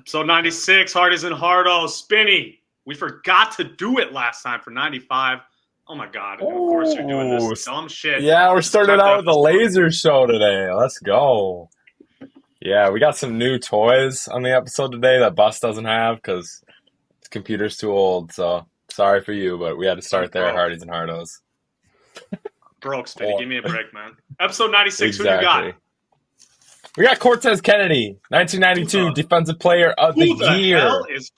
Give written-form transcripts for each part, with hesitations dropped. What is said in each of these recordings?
Episode 96, Hardies and Hardos. Spinny, we forgot to do it last time for 95. Oh my God. Of course you're doing this dumb shit. Yeah, we're starting out with a episode. laser show today. Let's go. Yeah, we got some new toys on the episode today that Bus doesn't have because his computer's too old. So sorry for you, but we had to start there at Hardies and Hardos. Broke, Spinny. Give me a break, man. Episode 96, Exactly. who you got? We got Cortez Kennedy, 1992 Defensive Player of the Year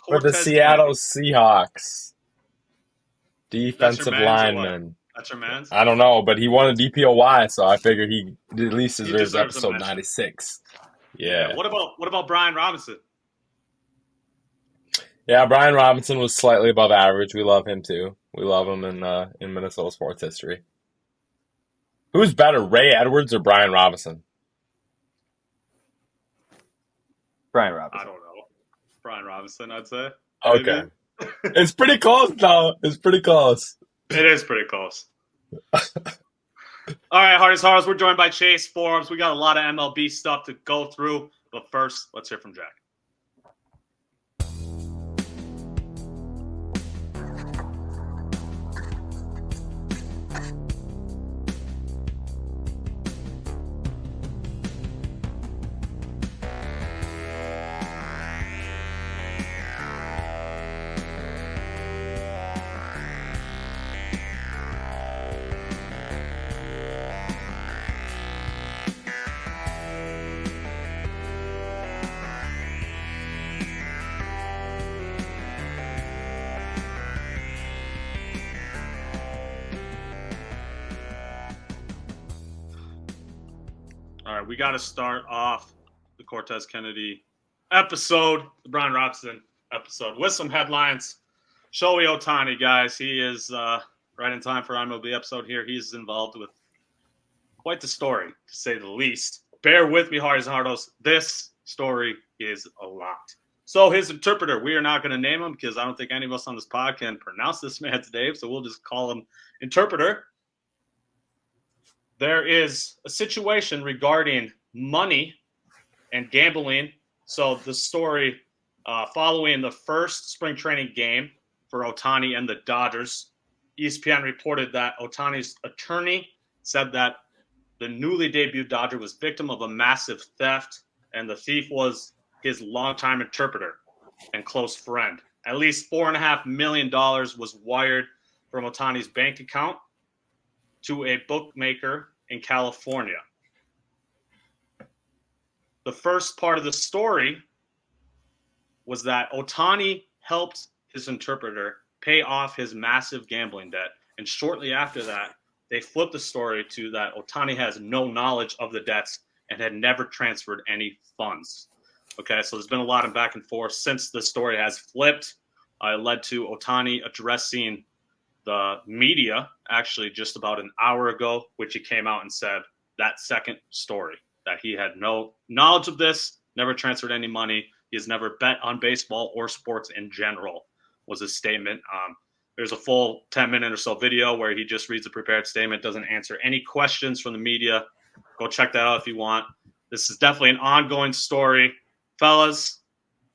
for the Seattle Seahawks. Defensive lineman. That's your man's? I don't know, but he won a DPOY, so I figure he at least deserves episode 96. Yeah. What about Brian Robinson? Yeah, Brian Robinson was slightly above average. We love him too. We love him in Minnesota sports history. Who's better, Ray Edwards or Brian Robinson? Brian Robinson. I don't know. Brian Robinson, I'd say. Okay. It's pretty close, though. It's pretty close. It is pretty close. All right, Hardies Hardos, we're joined by Chase Forbes. We got a lot of MLB stuff to go through. But first, let's hear from Jack. All right, we got to start off the Cortez Kennedy episode, the Brian Robinson episode, with some headlines. Shohei Ohtani, guys, he is right in time for our MLB episode here. He's involved with quite the story, to say the least. Bear with me, Hardies and Hardos. This story is a lot. So his interpreter, we are not going to name him because I don't think any of us on this pod can pronounce this man's name, so we'll just call him interpreter. There is a situation regarding money and gambling. So the story following the first spring training game for Ohtani and the Dodgers, ESPN reported that Ohtani's attorney said that the newly debuted Dodger was victim of a massive theft, and the thief was his longtime interpreter and close friend. At least $4.5 million was wired from Ohtani's bank account to a bookmaker in California. The first part of the story was that Ohtani helped his interpreter pay off his massive gambling debt. And shortly after that, they flipped the story to that Ohtani has no knowledge of the debts and had never transferred any funds. Okay, so there's been a lot of back and forth since the story has flipped. It led to Ohtani addressing the media actually just about an hour ago, which he came out and said that second story, that he had no knowledge of this, never transferred any money. He has never bet on baseball or sports in general, was his statement. There's a full 10-minute or so video where he just reads a prepared statement, doesn't answer any questions from the media. Go check that out if you want. This is definitely an ongoing story. Fellas,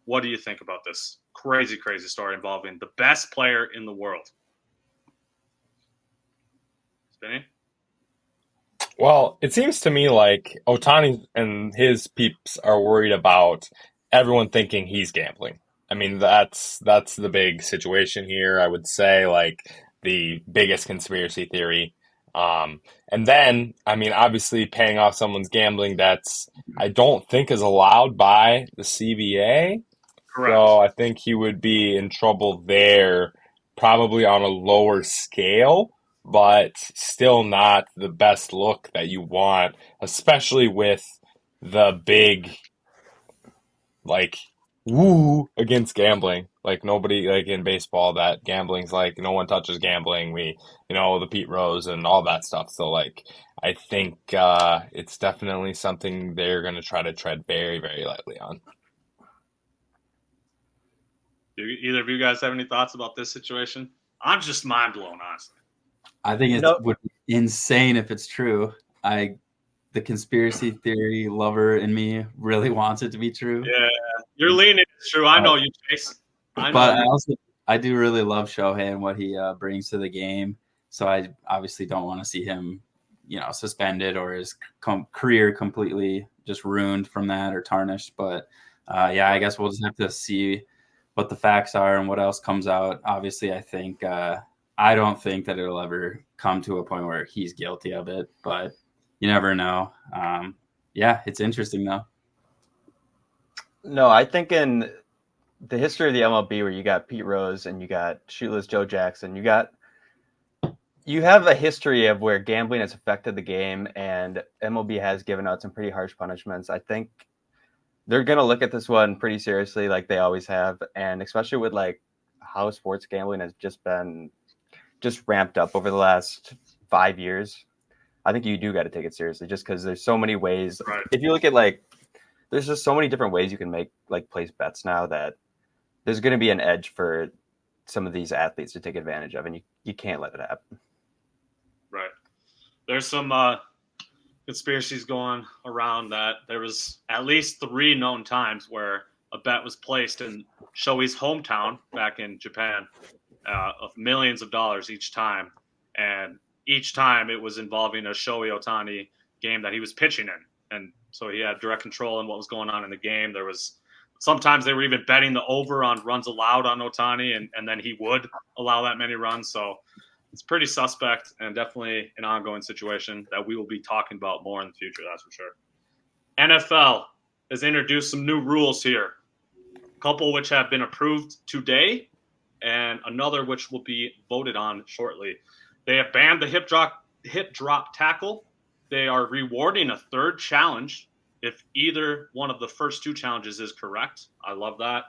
what do you think about this crazy, crazy story involving the best player in the world? Spinny? Well, it seems to me like Ohtani and his peeps are worried about everyone thinking he's gambling. I mean, that's the big situation here. I would say, like, the biggest conspiracy theory. And then, I mean, obviously paying off someone's gambling debts, I don't think is allowed by the CBA. Correct. So I think he would be in trouble there, probably on a lower scale, but still not the best look that you want, especially with the big, like, woo against gambling. Like, nobody, like in baseball, that gambling's like, no one touches gambling. The Pete Rose and all that stuff. So, like, I think it's definitely something they're going to try to tread very, very lightly on. Do either of you guys have any thoughts about this situation? I'm just mind blown, honestly. I think it would be insane if it's true. The conspiracy theory lover in me really wants it to be true. You're leaning. It's true. I know you, Chase. I do really love Shohei and what he brings to the game. So I obviously don't want to see him, suspended or his career completely just ruined from that or tarnished. But I guess we'll just have to see what the facts are and what else comes out. Obviously, I don't think that it'll ever come to a point where he's guilty of it, but you never know. It's interesting though. No, I think in the history of the MLB, where you got Pete Rose and you got Shoeless Joe Jackson, you have a history of where gambling has affected the game, and MLB has given out some pretty harsh punishments. I think they're going to look at this one pretty seriously, like they always have, and especially with like how sports gambling has just ramped up over the last 5 years. I think you do got to take it seriously, just because there's so many ways. Right. If you look at there's just so many different ways you can make place bets now that there's going to be an edge for some of these athletes to take advantage of, and you can't let it happen. Right. There's some conspiracies going around that there was at least 3 known times where a bet was placed in Shohei's hometown back in Japan of millions of dollars each time. And each time it was involving a Shohei Ohtani game that he was pitching in. And so he had direct control in what was going on in the game. Sometimes they were even betting the over on runs allowed on Ohtani, and then he would allow that many runs. So it's pretty suspect and definitely an ongoing situation that we will be talking about more in the future, that's for sure. NFL has introduced some new rules here, a couple which have been approved today and another which will be voted on shortly. They have banned the hip drop tackle. They are rewarding a third challenge if either one of the first 2 challenges is correct. I love that.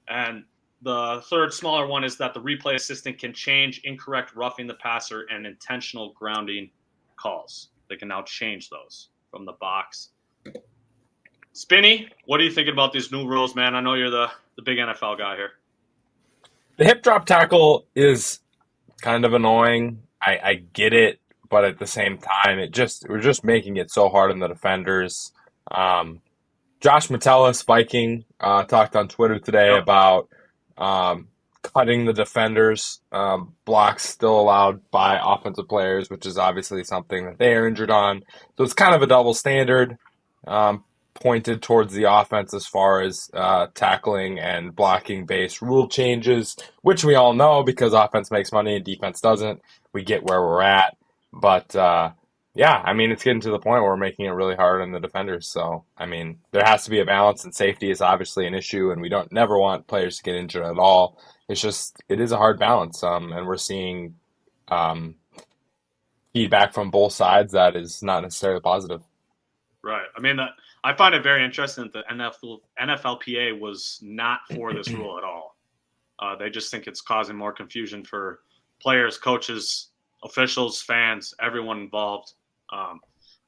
And the third smaller one is that the replay assistant can change incorrect roughing the passer and intentional grounding calls. They can now change those from the box. Spinny, what are you thinking about these new rules, man? I know you're the big NFL guy here. The hip drop tackle is kind of annoying. I get it, but at the same time, we're just making it so hard on the defenders. Josh Metellus, Viking, talked on Twitter today about cutting the defenders. Blocks still allowed by offensive players, which is obviously something that they are injured on. So it's kind of a double standard pointed towards the offense as far as tackling and blocking based rule changes, which we all know because offense makes money and defense doesn't. We get where we're at. But it's getting to the point where we're making it really hard on the defenders. So, there has to be a balance, and safety is obviously an issue, and we never want players to get injured at all. It is a hard balance, and we're seeing feedback from both sides that is not necessarily positive. Right. I find it very interesting that the NFLPA was not for this rule at all. They just think it's causing more confusion for players, coaches, officials, fans, everyone involved.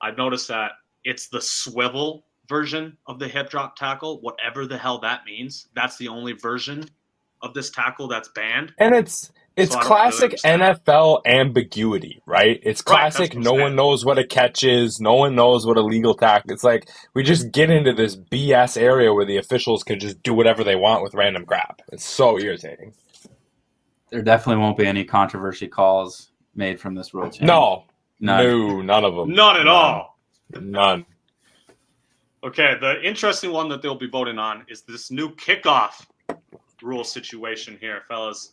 I've noticed that it's the swivel version of the hip drop tackle, whatever the hell that means. That's the only version of this tackle that's banned. And it's classic NFL ambiguity, right? It's classic. No one knows what a catch is. No one knows what a legal tackle. It's like we just get into this BS area where the officials can just do whatever they want with random crap. It's so irritating. There definitely won't be any controversy calls made from this rule change. No, none of them. None at all. None. Okay, the interesting one that they'll be voting on is this new kickoff rule situation here, fellas.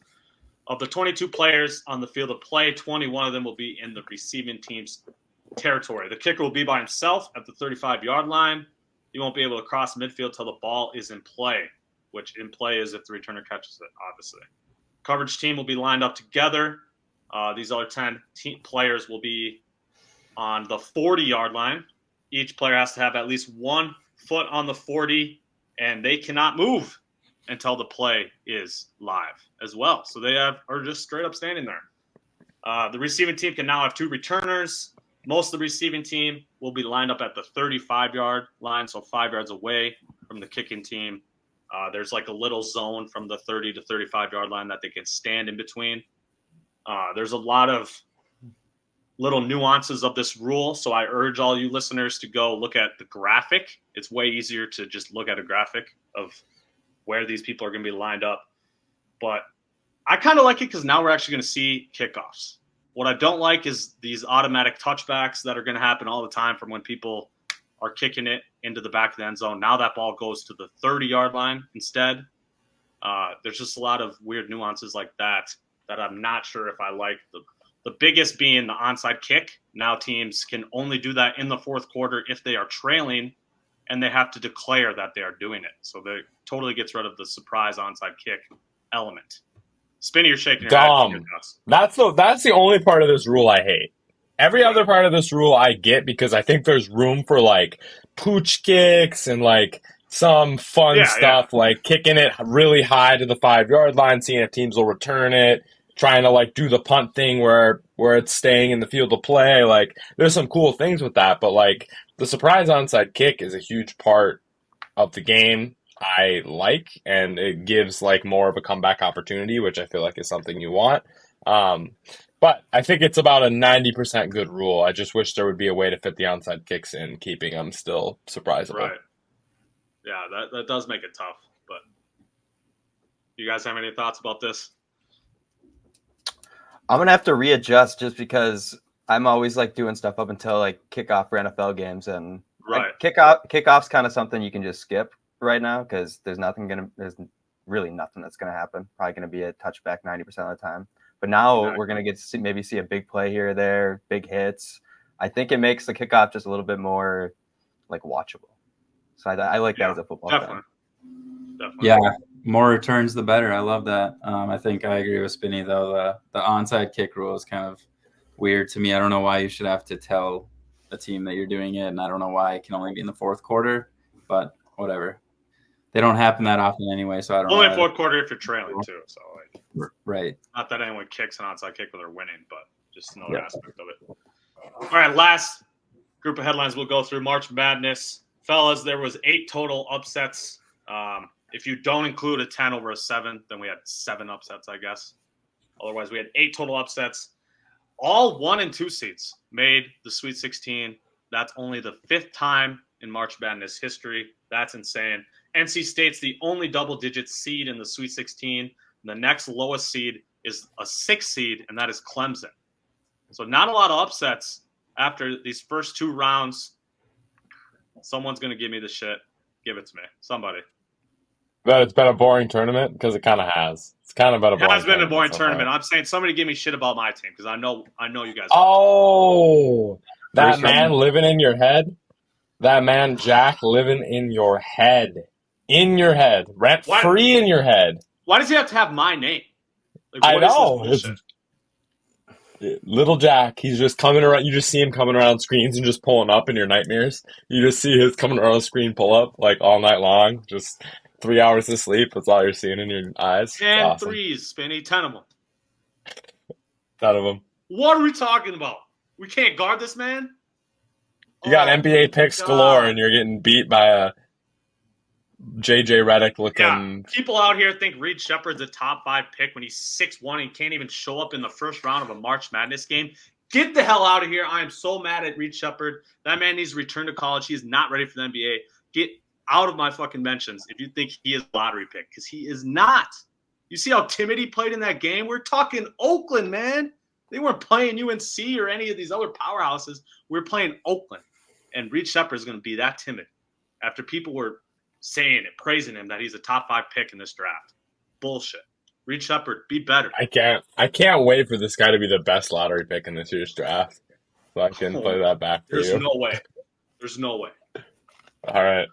Of the 22 players on the field of play, 21 of them will be in the receiving team's territory. The kicker will be by himself at the 35-yard line. He won't be able to cross midfield till the ball is in play, which in play is if the returner catches it, obviously. Coverage team will be lined up together. These other 10 players will be on the 40-yard line. Each player has to have at least 1 foot on the 40, and they cannot move until the play is live as well. So they are just straight up standing there. The receiving team can now have 2 returners. Most of the receiving team will be lined up at the 35-yard line, so 5 yards away from the kicking team. There's like a little zone from the 30 to 35-yard line that they can stand in between. There's a lot of little nuances of this rule, so I urge all you listeners to go look at the graphic. It's way easier to just look at a graphic of where these people are going to be lined up. But I kind of like it because now we're actually going to see kickoffs. What I don't like is these automatic touchbacks that are going to happen all the time from when people are kicking it into the back of the end zone. Now that ball goes to the 30-yard line instead. There's just a lot of weird nuances like that I'm not sure if I like. The biggest being the onside kick. Now teams can only do that in the fourth quarter if they are trailing, and they have to declare that they are doing it. So they totally gets rid of the surprise onside kick element. Spinny, you're shaking your Dumb. head. That's the only part of this rule I hate. Every other part of this rule I get because I think there's room for like pooch kicks and like some fun stuff like kicking it really high to the 5-yard line, seeing if teams will return it, trying to like do the punt thing where it's staying in the field of play. Like there's some cool things with that, but like the surprise onside kick is a huge part of the game. I like, and it gives like more of a comeback opportunity, which I feel like is something you want. But I think it's about a 90% good rule. I just wish there would be a way to fit the onside kicks in, keeping them still surprisable. Right. Yeah, that does make it tough. But you guys have any thoughts about this? I'm gonna have to readjust just because I'm always like doing stuff up until like kickoff for NFL games, and right. Kickoff's kind of something you can just skip right now because there's really nothing that's gonna happen. Probably gonna be a touchback 90% of the time. But now we're gonna get to maybe see a big play here or there, big hits. I think it makes the kickoff just a little bit more like watchable. So I like that as a football fan. Definitely. Yeah, more returns the better. I love that. I think I agree with Spinny though. The onside kick rule is kind of weird to me. I don't know why you should have to tell a team that you're doing it, and I don't know why it can only be in the fourth quarter. But whatever. They don't happen that often anyway, so I don't know. Only fourth quarter if you're trailing too. So like, right. Not that anyone kicks an onside kick when they're winning, but just another aspect of it. All right, last group of headlines we'll go through. March Madness. Fellas, there was 8 total upsets. If you don't include a 10 over a 7, then we had 7 upsets, I guess. Otherwise, we had 8 total upsets. All 1 and 2 seeds made the Sweet 16. That's only the 5th time in March Madness history. That's insane. NC State's the only double-digit seed in the Sweet 16. The next lowest seed is a 6th seed, and that is Clemson. So not a lot of upsets after these first 2 rounds. Someone's going to give me the shit. Give it to me. Somebody. That it's been a boring tournament? Because it kind of has. It's kind of been a boring tournament. It has been a boring tournament. I'm saying somebody give me shit about my team because I know you guys. Oh, that man living in your head? That man Jack living in your head. In your head. Rent free in your head. Why does he have to have my name? Like, I know. Little Jack, he's just coming around. You just see him coming around screens and just pulling up in your nightmares. You just see his coming around the screen pull up like all night long. Just 3 hours of sleep. That's all you're seeing in your eyes. 10 awesome. threes, Spinny. 10 of them. 10 of them. What are we talking about? We can't guard this man? You got NBA picks galore, and you're getting beat by a JJ Redick looking. Yeah, people out here think Reed Shepherd's a top 5 pick when he's 6'1" and can't even show up in the first round of a March Madness game. Get the hell out of here. I am so mad at Reed Shepherd. That man needs to return to college. He is not ready for the NBA. Get out of my fucking mentions if you think he is a lottery pick, because he is not. You see how timid he played in that game? We're talking Oakland, man. They weren't playing UNC or any of these other powerhouses. We're playing Oakland. And Reed Shepherd is going to be that timid after people were saying it, praising him that he's a top 5 pick in this draft. Bullshit. Reed Shepherd, be better. I can't wait for this guy to be the best lottery pick in this year's draft. So I can play that back for you. There's no way. There's no way. All right.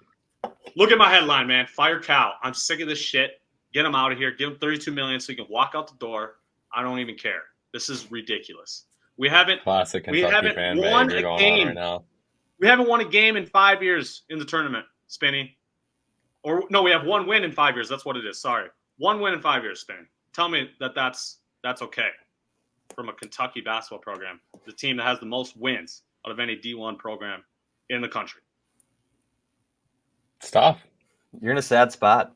Look at my headline, man. Fire Cal. I'm sick of this shit. Get him out of here. Give him $32 million so he can walk out the door. I don't even care. This is ridiculous. Classic Kentucky fan behavior going on right now. We haven't won a game in 5 years in the tournament, Spinny. Or no, we have 1 win in 5 years. That's what it is. Sorry. 1 win in 5 years, Spinny. Tell me that's okay from a Kentucky basketball program, the team that has the most wins out of any D1 program in the country. It's tough. You're in a sad spot.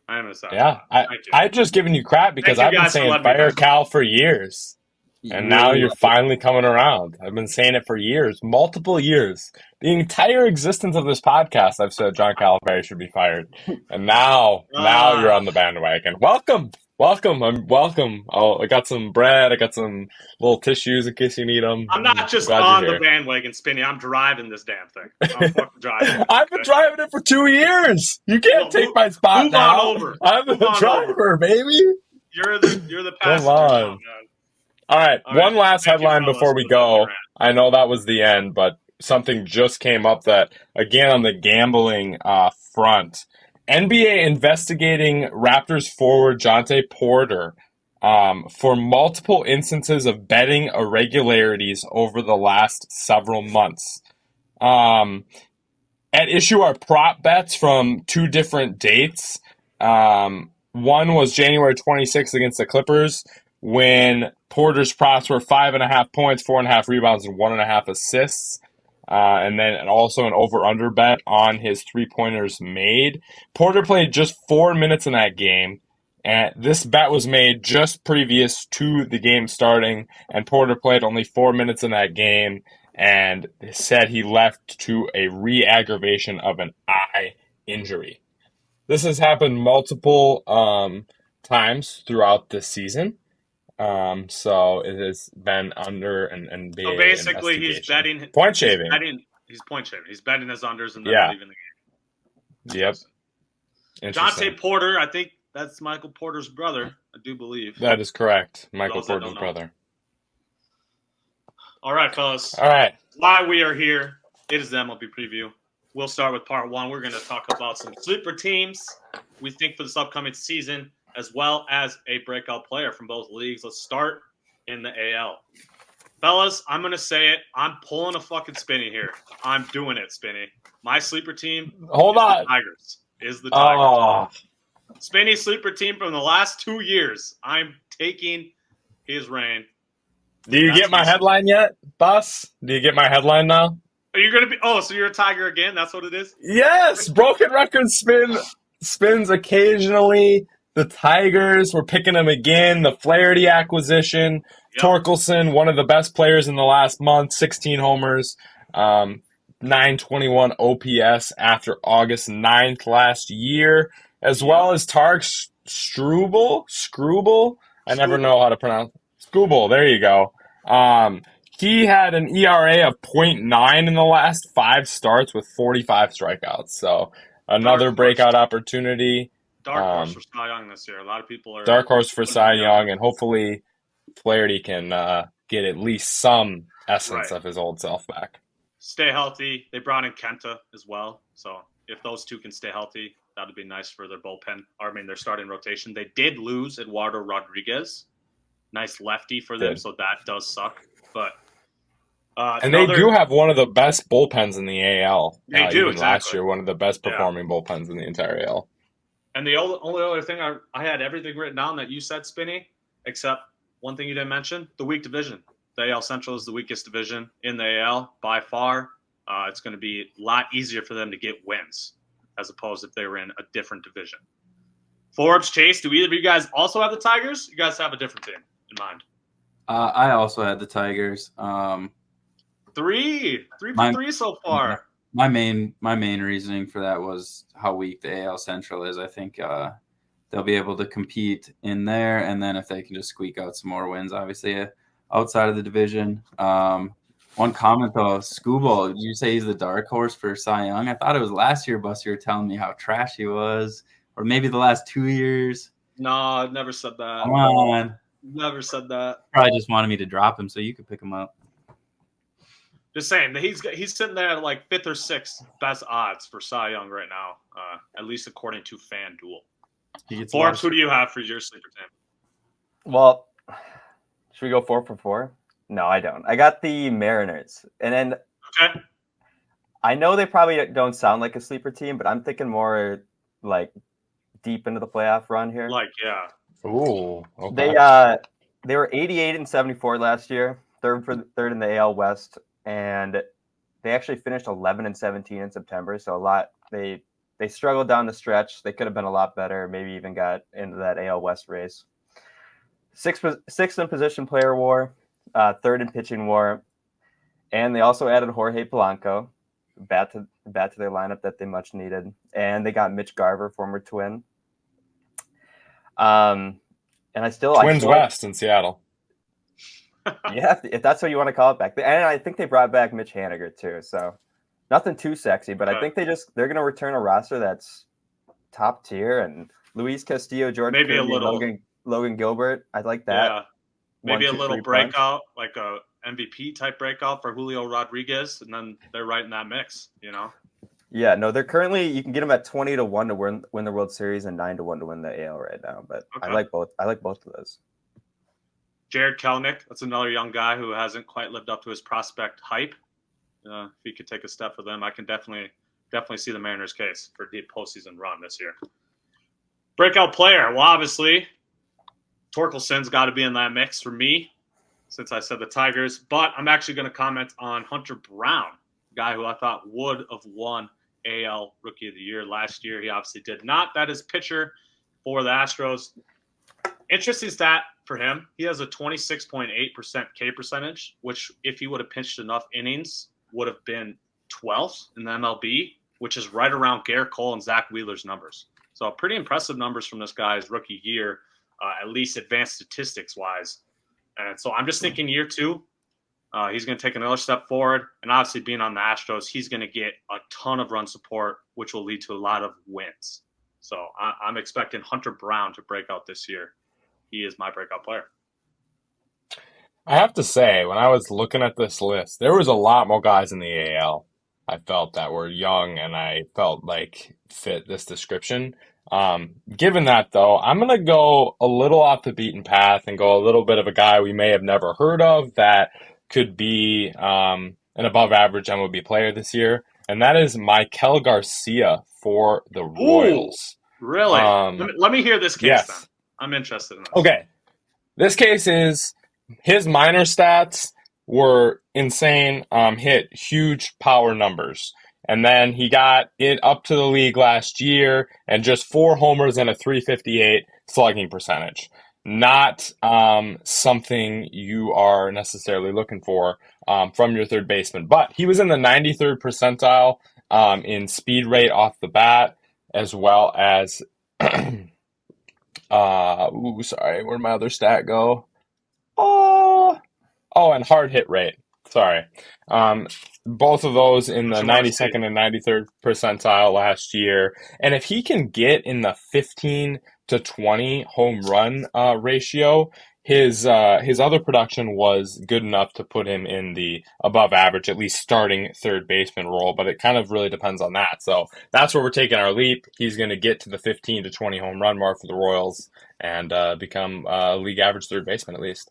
I am in a sad spot. Yeah. I've just given you crap because I've been saying fire Cal for years. And now you're finally coming around. I've been saying it for years, multiple years. The entire existence of this podcast, I've said John Calipari should be fired. And now you're on the bandwagon. Welcome. I'm welcome. I got some bread. I got some little tissues in case you need them. I'm not just on the bandwagon, Spinny. I'm driving this damn thing. I'm fucking driving. I've been driving it for 2 years. You can't take my spot now. Move on over. I'm the driver, baby. You're the passenger. Come on. Man. All right, one last headline before we go. I know that was the end, but something just came up that, again, on the gambling front. NBA investigating Raptors forward Jontay Porter for multiple instances of betting irregularities over the last several months. At issue are prop bets from 2 different dates. One was January 26th against the Clippers, when Porter's props were 5.5 points, 4.5 rebounds, and 1.5 assists. And then also an over-under bet on his 3-pointers made. Porter played just 4 minutes in that game. And this bet was made just previous to the game starting. And Porter played only 4 minutes in that game and said he left to a re-aggravation of an eye injury. This has happened multiple times throughout this season. So it has been under an NBA. So basically, he's betting point shaving. He's point shaving. He's betting his unders and then leaving the game. Yep. Jontay Porter, I think that's Michael Porter's brother. I do believe that is correct. Michael Porter's brother. All right, fellas. All right. Why we are here? It is the MLB preview. We'll start with part 1. We're going to talk about some sleeper teams we think for this upcoming season, as well as a breakout player from both leagues. Let's start in the AL. Fellas, I'm going to say it. I'm pulling a fucking Spinny here. I'm doing it, Spinny. My sleeper team the Tigers. Is the Tigers. Spinny sleeper team from the last 2 years. I'm taking his reign. Do you get my headline yet, Bus? Do you get my headline now? Are you going to be – so you're a Tiger again? That's what it is? Yes. Broken record spins occasionally. The Tigers, we're picking them again. The Flaherty acquisition. Yep. Torkelson, one of the best players in the last month, 16 homers, 921 OPS after August 9th last year, as well as Tarek Struble. I never know how to pronounce it. Struble, there you go. He had an ERA of 0.9 in the last 5 starts with 45 strikeouts. So another breakout opportunity. Dark horse for Cy Young this year. A lot of people are dark horse for Cy Young, and hopefully Flaherty can get at least some essence of his old self back. Stay healthy. They brought in Kenta as well, so if those two can stay healthy, that would be nice for their bullpen. Their starting rotation. They did lose Eduardo Rodriguez, nice lefty for them, so that does suck. But and they do have one of the best bullpens in the AL. They do even last year, one of the best performing bullpens in the entire AL. And the only other thing, I had everything written down that you said, Spinny, except one thing you didn't mention, the weak division. The AL Central is the weakest division in the AL by far. It's going to be a lot easier for them to get wins as opposed if they were in a different division. Forbes, Chase, do either of you guys also have the Tigers? You guys have a different team in mind? I also had the Tigers. 3 for 3 so far. My main reasoning for that was how weak the AL Central is. I think they'll be able to compete in there, and then if they can just squeak out some more wins, obviously outside of the division. One comment though, Scooble, did you say he's the dark horse for Cy Young? I thought it was last year, Bus. You were telling me how trash he was, or maybe the last 2 years. No, I've never said that. Come on, never said that. Probably just wanted me to drop him so you could pick him up. Just saying that he's sitting there at like 5th or 6th best odds for Cy Young right now, at least according to FanDuel. Forbes, who do you have for your sleeper team? Well, should we go 4 for 4? No, I don't. I got the Mariners, and then I know they probably don't sound like a sleeper team, but I'm thinking more like deep into the playoff run here. Ooh, okay. They were 88-74 last year, third in the AL West. And they actually finished 11-17 in September. So they struggled down the stretch. They could have been a lot better, maybe even got into that AL West race. Sixth in position player WAR. third in pitching WAR, and they also added Jorge Polanco, bat to their lineup that they much needed, and they got Mitch Garver, former Twin. And Twins West in Seattle. Yeah, if that's what you want to call it back. And I think they brought back Mitch Haniger too. So nothing too sexy, but I think they're going to return a roster that's top tier. And Luis Castillo, George maybe Kirby, a little Logan Gilbert. I like that. Yeah, maybe a little breakout, like a MVP type breakout for Julio Rodriguez, and then they're right in that mix. Yeah, no, they're currently, you can get them at 20-1 to win the World Series and 9-1 to win the AL right now. But I like both. I like both of those. Jared Kelenic, that's another young guy who hasn't quite lived up to his prospect hype. If he could take a step for them, I can definitely see the Mariners' case for a deep postseason run this year. Breakout player, well, obviously, Torkelson's got to be in that mix for me, since I said the Tigers. But I'm actually going to comment on Hunter Brown, a guy who I thought would have won AL Rookie of the Year last year. He obviously did not. That is pitcher for the Astros. Interesting stat for him. He has a 26.8% K percentage, which if he would have pitched enough innings would have been 12th in the MLB, which is right around Garrett Cole and Zach Wheeler's numbers. So pretty impressive numbers from this guy's rookie year, at least advanced statistics-wise. And so I'm just thinking year two, he's going to take another step forward. And obviously being on the Astros, he's going to get a ton of run support, which will lead to a lot of wins. So I'm expecting Hunter Brown to break out this year. He is my breakout player. I have to say, when I was looking at this list, there was a lot more guys in the AL I felt that were young and I felt like fit this description. Given that, though, I'm going to go a little off the beaten path and go a little bit of a guy we may have never heard of that could be an above-average MLB player this year, and that is Michael Garcia for the Royals. Ooh, really? Let me hear this case then. I'm interested in this. Okay. This case is his minor stats were insane, hit huge power numbers. And then he got it up to the league last year and just 4 homers and a .358 slugging percentage. Not something you are necessarily looking for from your third baseman. But he was in the 93rd percentile in speed rate off the bat, as well as where'd my other stat go? And hard hit rate. Sorry. Both of those in the 92nd and 93rd percentile last year. And if he can get in the 15 to 20 home run ratio, his other production was good enough to put him in the above average, at least starting third baseman role, but it kind of really depends on that. So that's where we're taking our leap. He's going to get to the 15 to 20 home run mark for the Royals and become a league average third baseman at least.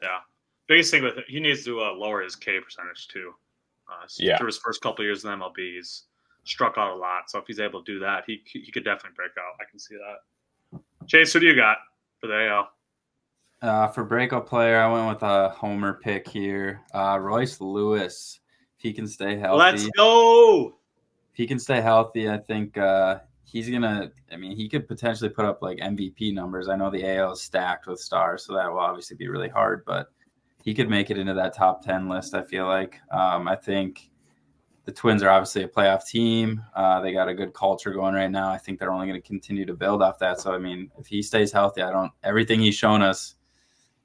Yeah. Biggest thing with it, he needs to lower his K percentage too. Through his first couple of years in the MLB, he's struck out a lot. So if he's able to do that, he could definitely break out. I can see that. Chase, who do you got for the AL? For breakout player, I went with a homer pick here. Royce Lewis. If he can stay healthy. Let's go. If he can stay healthy, I think he's going to – I mean, he could potentially put up like MVP numbers. I know the AL is stacked with stars, so that will obviously be really hard, but he could make it into that top 10 list, I feel like. I think the Twins are obviously a playoff team. They got a good culture going right now. I think they're only going to continue to build off that. So, I mean, if he stays healthy, everything he's shown us,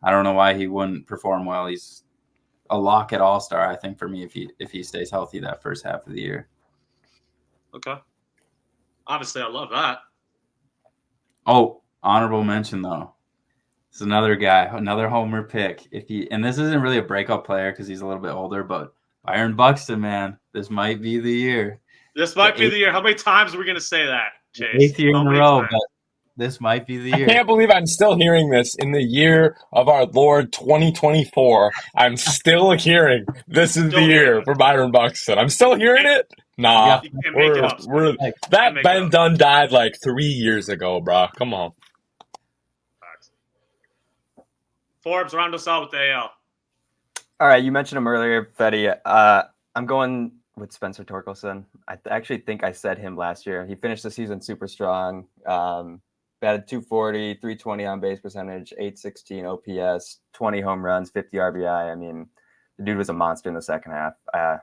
I don't know why he wouldn't perform well. He's a lock at all-star, I think, for me, if he stays healthy that first half of the year. Okay. Obviously, I love that. Oh, honorable mention, though. It's another guy, another homer pick. And this isn't really a breakout player because he's a little bit older, but Byron Buxton, man, this might be the year. This might be the year. How many times are we going to say that, Chase? 8th year in a row, but this might be the year. I can't believe I'm still hearing this in the year of our Lord 2024. I'm still hearing this is the year for Byron Buxton. I'm still hearing it? Nah. That Ben Dunn died like 3 years ago, bro. Come on. Forbes, round us out with the AL. All right, you mentioned him earlier, Fetty. I'm going with Spencer Torkelson. I actually think I said him last year. He finished the season super strong. batted 240, 320 on base percentage, 816 OPS, 20 home runs, 50 RBI. I mean, the dude was a monster in the second half.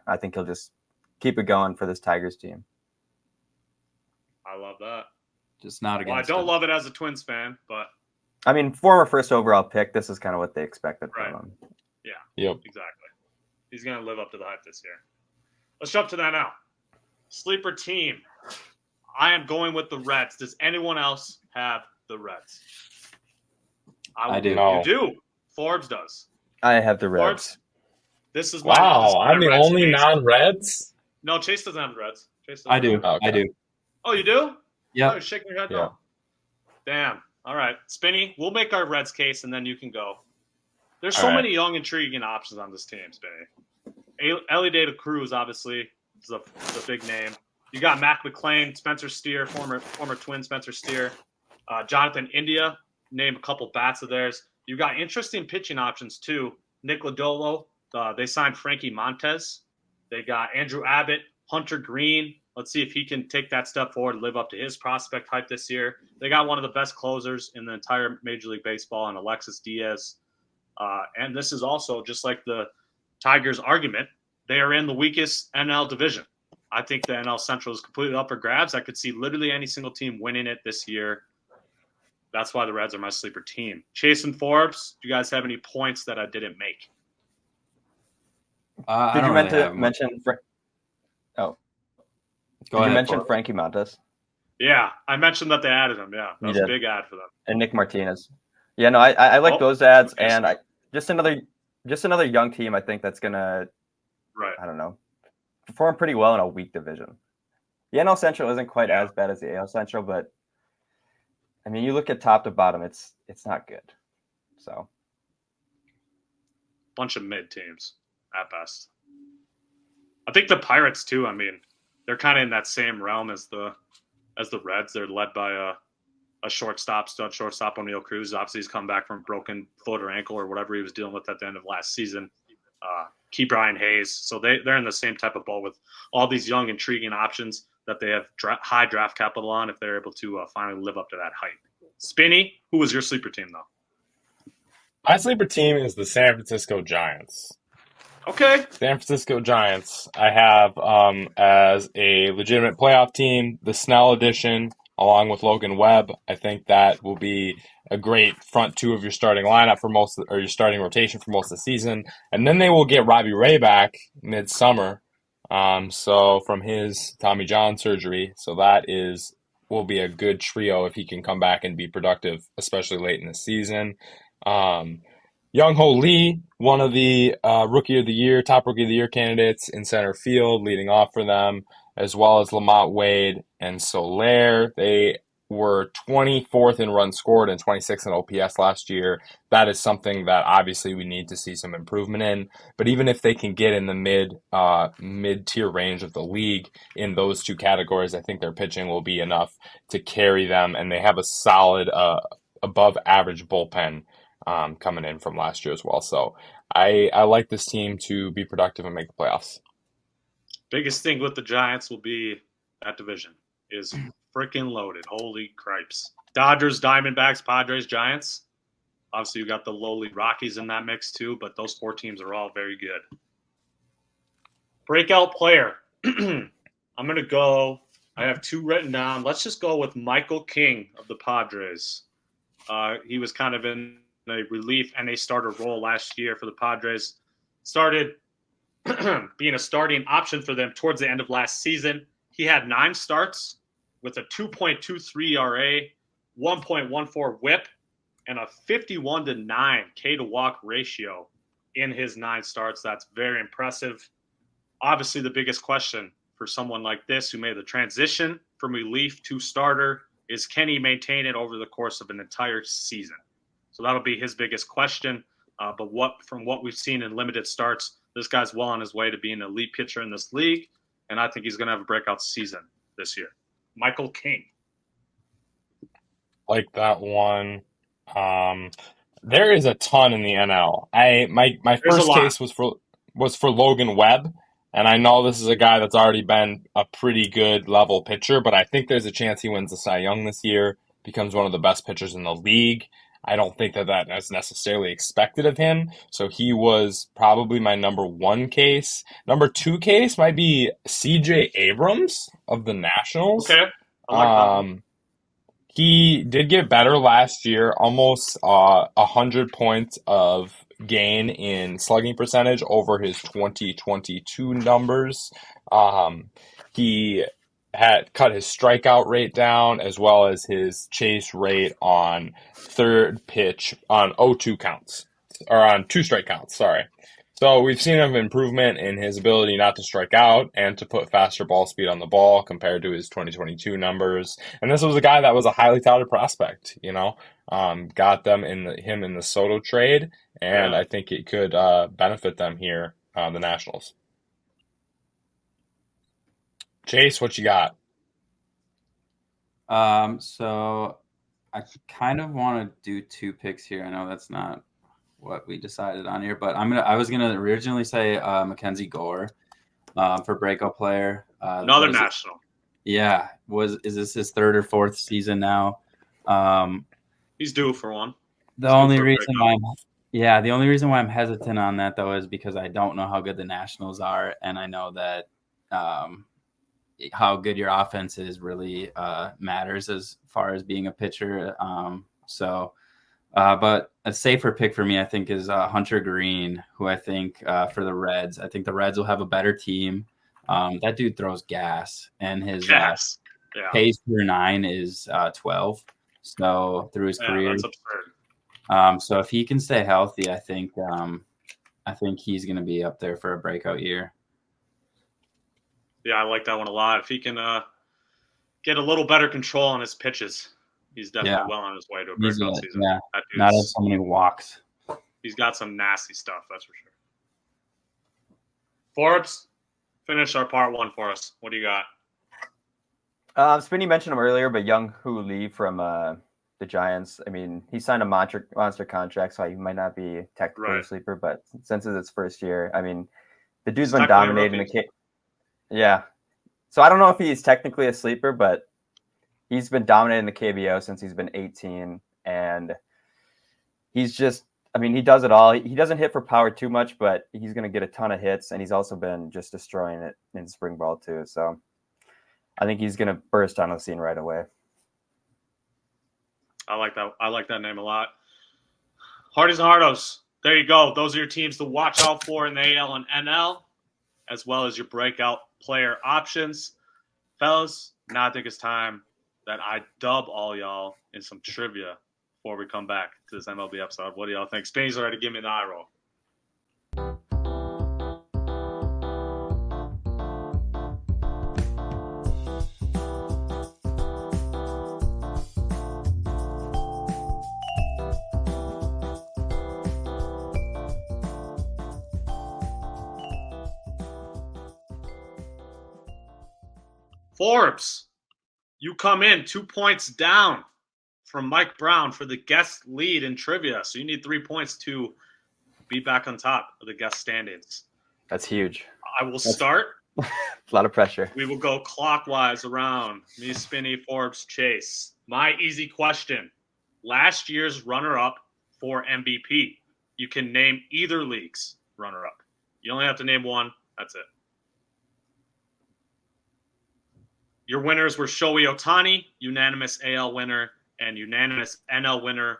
I think he'll just keep it going for this Tigers team. I love that. Just not Well, I against don't him. love it as a Twins fan, but I mean, former first overall pick, this is kind of what they expected Right. from him. yeah, Yep. exactly. He's going to live up to the hype this year. Let's jump to that now. Sleeper team. I am going with the Reds. Does anyone else have the Reds? I do. No. You do. Forbes does. I have the Reds. Forbes. This is my. Wow, this is my I'm the Reds only case. non-Reds? No, Chase doesn't have the Reds. Chase doesn't I do. have the Reds. Okay. I do. Oh, you do? Oh, Yeah. you're shaking your head Yeah. no. Damn. All right. Spinny, we'll make our Reds case, and then you can go. There's so All right. many young, intriguing options on this team, Spinny. Ellie De La Cruz, obviously, is a big name. You got Mac McClain, Spencer Steer, former Twin Spencer Steer. Jonathan India, name a couple bats of theirs. You got interesting pitching options, too. Nick Lodolo. They signed Frankie Montez. They got Andrew Abbott, Hunter Green. Let's see if he can take that step forward and live up to his prospect hype this year. They got one of the best closers in the entire Major League Baseball in Alexis Diaz. And this is also, just like the Tigers' argument, they are in the weakest NL division. I think the NL Central is completely up for grabs. I could see literally any single team winning it this year. That's why the Reds are my sleeper team. Chase and Forbes, do you guys have any points that I didn't make? I Did don't you really have much. mention? Go Did ahead, you mention Forbes. Frankie Montes Yeah, I mentioned that they added him. Yeah, that You was a did. big ad for them. and Nick Martinez? Yeah, no, I like Oh, those ads, okay. and just another young team. I think that's gonna, Right. I don't know, perform pretty well in a weak division. The NL Central isn't quite Yeah. as bad as the AL Central, but I mean, you look at top to bottom, it's not good. So Bunch of mid teams at best. I think the Pirates too. I mean, they're kind of in that same realm as the Reds. They're led by a shortstop, stud shortstop O'Neal Cruz. Obviously, he's come back from a broken foot or ankle or whatever he was dealing with at the end of last season. Key Brian Hayes. So they're in the same type of ball with all these young, intriguing options that they have high draft capital on if they're able to finally live up to that hype. Spinny, who was your sleeper team though? My sleeper team is the San Francisco Giants. Okay. San Francisco Giants, I have as a legitimate playoff team, the Snell edition, along with Logan Webb. I think that will be a great front two of your starting lineup or your starting rotation for most of the season. And then they will get Robbie Ray back midsummer. So from his Tommy John surgery. So that will be a good trio if he can come back and be productive, especially late in the season. Young-Ho Lee, one of the top Rookie of the Year candidates in center field, leading off for them, as well as Lamont Wade and Soler. They were 24th in runs scored and 26th in OPS last year. That is something that obviously we need to see some improvement in. But even if they can get in the mid-tier range of the league in those two categories, I think their pitching will be enough to carry them, and they have a solid above-average bullpen coming in from last year as well. So I like this team to be productive and make the playoffs. Biggest thing with the Giants will be that division is freaking loaded. Holy cripes. Dodgers, Diamondbacks, Padres, Giants. Obviously, you got the lowly Rockies in that mix too, but those four teams are all very good. Breakout player. I'm going to go. I have two written down. Let's just go with Michael King of the Padres. He was kind of in a relief and a starter role last year for the Padres. Started being a starting option for them towards the end of last season. He had 9 starts with a 2.23 ERA, 1.14 WHIP, and a 51-9 K to walk ratio in his 9 starts. That's very impressive. Obviously, the biggest question for someone like this who made the transition from relief to starter is, can he maintain it over the course of an entire season? So that'll be his biggest question. But from what we've seen in limited starts, this guy's well on his way to being an elite pitcher in this league, and I think he's going to have a breakout season this year. Michael King. Like that one. There is a ton in the NL. My first case was for Logan Webb, and I know this is a guy that's already been a pretty good level pitcher, but I think there's a chance he wins the Cy Young this year. becomes one of the best pitchers in the league. I don't think that is necessarily expected of him. So he was probably my number one case. Number two case might be CJ Abrams of the Nationals. Okay. I like that one. He did get better last year, almost 100 points of gain in slugging percentage over his 2022 numbers. He had cut his strikeout rate down as well as his chase rate on third pitch on 0-2 counts, or on 2 strike counts, sorry. So we've seen an improvement in his ability not to strike out and to put faster ball speed on the ball compared to his 2022 numbers. And this was a guy that was a highly touted prospect, got them him in the Soto trade, and I think it could benefit them here, the Nationals. Chase, what you got? So I kind of want to do 2 picks here. I know that's not what we decided on here, but I was gonna originally say Mackenzie Gore for breakout player. Another National. Yeah, is this his 3rd or 4th season now? He's due for one. The only reason why I'm hesitant on that though is because I don't know how good the Nationals are, and I know that how good your offense is really matters as far as being a pitcher. But a safer pick for me, I think, is Hunter Green, who I think for the Reds. I think the Reds will have a better team. That dude throws gas, and his pace per 9 is 12. So through his career, that's absurd. So if he can stay healthy, I think he's going to be up there for a breakout year. Yeah, I like that one a lot. If he can get a little better control on his pitches, he's definitely well on his way to a breakout season. Yeah, not as so many walks. He's got some nasty stuff, that's for sure. Forbes, finish our part 1 for us. What do you got? Spinny mentioned him earlier, but Young Hoo Lee from the Giants. I mean, he signed a monster contract, so he might not be technically a sleeper, but since it's his first year, I mean, the dude's been dominating the Yeah. So I don't know if he's technically a sleeper, but he's been dominating the KBO since he's been 18. And he's just, I mean, he does it all. He doesn't hit for power too much, but he's going to get a ton of hits. And he's also been just destroying it in spring ball too. So I think he's going to burst on the scene right away. I like that. I like that name a lot. Hardies and Hardos. There you go. Those are your teams to watch out for in the AL and NL, as well as your breakout player options. Fellas, now I think it's time that I dub all y'all in some trivia before we come back to this MLB episode. What do y'all think? Spinny's already give me the eye roll. Forbes, you come in 2 points down from Mike Brown for the guest lead in trivia. So you need 3 points to be back on top of the guest standings. That's huge. I will start. A lot of pressure. We will go clockwise around. Me, Spinny, Forbes, Chase. My easy question. Last year's runner-up for MVP. You can name either league's runner-up. You only have to name one. That's it. Your winners were Shohei Ohtani, unanimous AL winner, and unanimous NL winner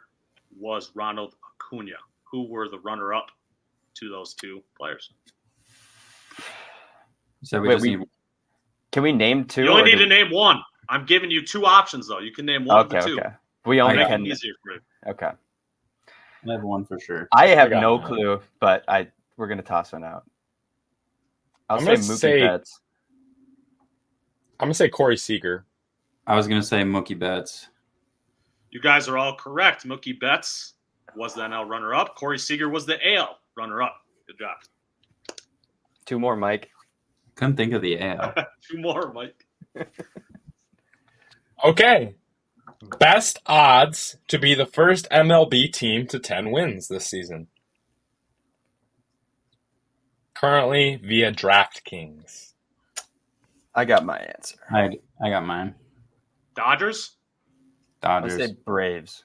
was Ronald Acuna. Who were the runner-up to those 2 players? So can we name 2? You only need to name one. I'm giving you 2 options, though. You can name one of the 2. Okay. We only make can. it easier for you. Okay. I have one for sure. I have no clue, but we're gonna toss one out. I'm say Mookie Betts. I'm gonna say Corey Seager. I was gonna say Mookie Betts. You guys are all correct. Mookie Betts was the NL runner-up. Corey Seager was the AL runner-up. Good job. 2 more, Mike. Couldn't think of the AL. 2 more, Mike. Okay. Best odds to be the first MLB team to 10 wins this season. Currently via DraftKings. I got my answer. I got mine. Dodgers? Dodgers. Let's say Braves.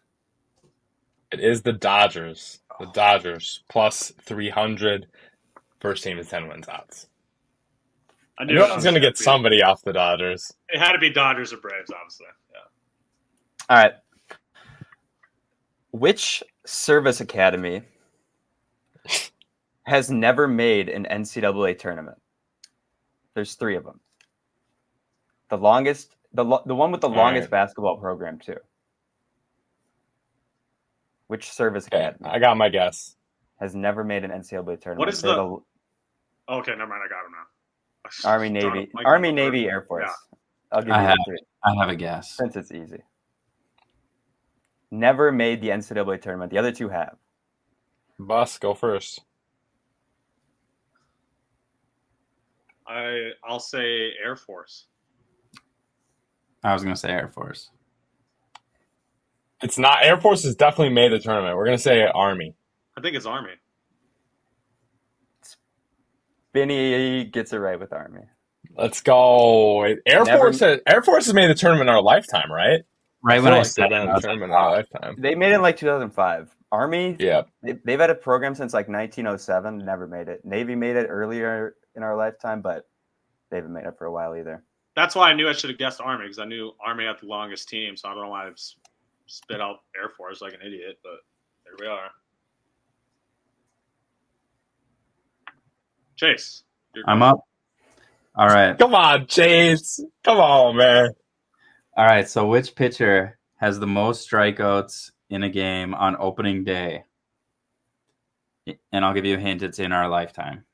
It is the Dodgers. The Dodgers plus 300. First team is 10 wins odds. I I knew knew I it was going to get somebody off the Dodgers. It had to be Dodgers or Braves, obviously. Yeah. All right. Which service academy has never made an NCAA tournament? There's 3 of them. The longest, the one with the longest right. basketball program too. Which service Okay, academy I got my guess. has never made an NCAA tournament? What is They're the- Okay, never mind. I got him now. Army, Navy, Air Force? Yeah. I'll give I you have. 3 I have a guess. since it's easy. Never made the NCAA tournament. The other 2 have. Bus, go first. I'll say Air Force. I was going to say Air Force. It's not. Air Force has definitely made the tournament. We're going to say Army. I think it's Army. Spinny gets it right with Army. Let's go. Air Never- Force has made the tournament in our lifetime, right? Right I when feel I like said they've it, been I in the was tournament like, in our wow. lifetime. They made it in like 2005. Army, Yeah. they've had a program since like 1907. Never made it. Navy made it earlier in our lifetime, but they haven't made it for a while either. That's why I knew I should have guessed Army, because I knew Army had the longest team, so I don't know why I spit out Air Force like an idiot, but there we are. Chase, I'm up. All right. Come on, Chase. Come on, man. All right. So, which pitcher has the most strikeouts in a game on opening day? And I'll give you a hint. It's in our lifetime.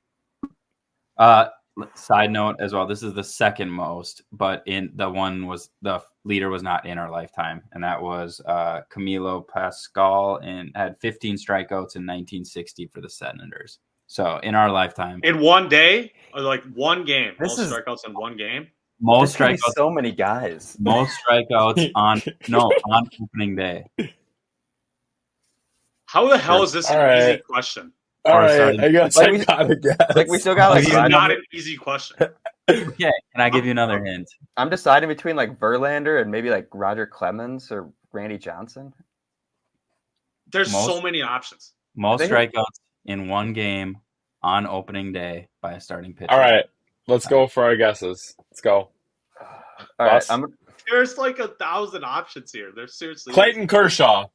Side note as well. This is the second most, but the leader was not in our lifetime, and that was Camilo Pascal, and had 15 strikeouts in 1960 for the Senators. So in our lifetime, in one day, or like one game, This most is- strikeouts in one game. most There's gonna be strikeouts, so many guys. most strikeouts on opening day. How the hell is this All an right. easy question? All right. starting- I guess Like I we- gotta guess. Like we still got like This is five not numbers. an easy question. Okay, can I give you another hint? I'm deciding between like Verlander and maybe like Roger Clemens or Randy Johnson. There's Most- so many options. Most They- strikeouts in one game on opening day by a starting pitcher. All right. Let's go for our guesses. Let's go. All right, Bus? There's like 1,000 options here. There's seriously Clayton Kershaw.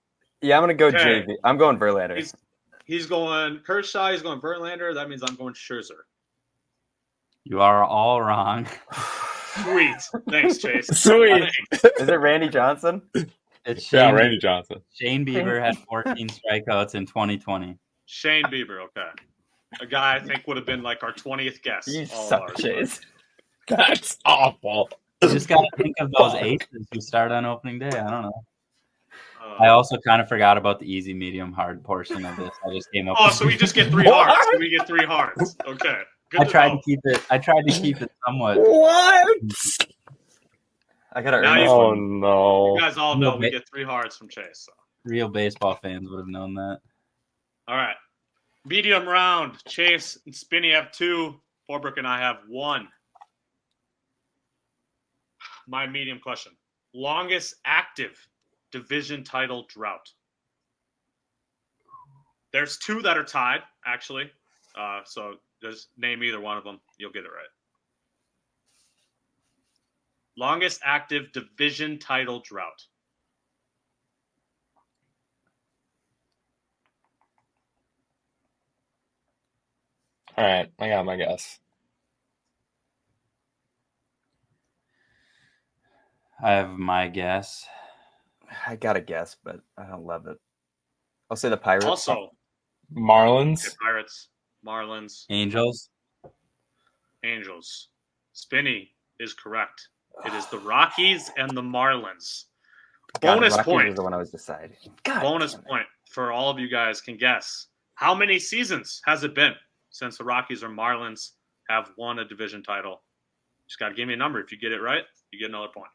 I'm gonna go Okay. JV. I'm going Verlander. He's going Kershaw. He's going Verlander. That means I'm going Scherzer. You are all wrong. Sweet. Thanks, Chase. Sweet. Is it Randy Johnson? It's Yeah, Shane, Randy Johnson. Shane Bieber had 14 strikeouts in 2020. Shane Bieber. Okay. A guy I think would have been like our 20th guess. You all of suck, ours. Chase. That's awful. You just got to think of those aces who start on opening day. I don't know. Uh, I also kind of forgot about the easy, medium, hard portion of this. I just came up. oh, with so we just get 3 What? hearts. We get 3 hearts. Okay. Good I to tried know. to keep it. I tried to keep it somewhat. What? I gotta Now earn you- this Oh, one. no. You guys all know we get 3 hearts from Chase. So. Real baseball fans would have known that. All right. Medium round. Chase and Spinny have 2. Forbrook and I have 1. My medium question. Longest active division title drought. There's 2 that are tied, actually. So just name either one of them. You'll get it right. Longest active division title drought. All right. I got my guess. I have my guess. I gotta guess, but I don't love it. I'll say the Pirates. Also, Marlins. Pirates, Marlins, Angels. Angels. Spinny is correct. It is the Rockies and the Marlins. God, Bonus Rockies point. was the one I was deciding. God, Bonus damn it. point for all of you guys can guess. How many seasons has it been since the Rockies or Marlins have won a division title? Just got to give me a number. If you get it right, you get another point.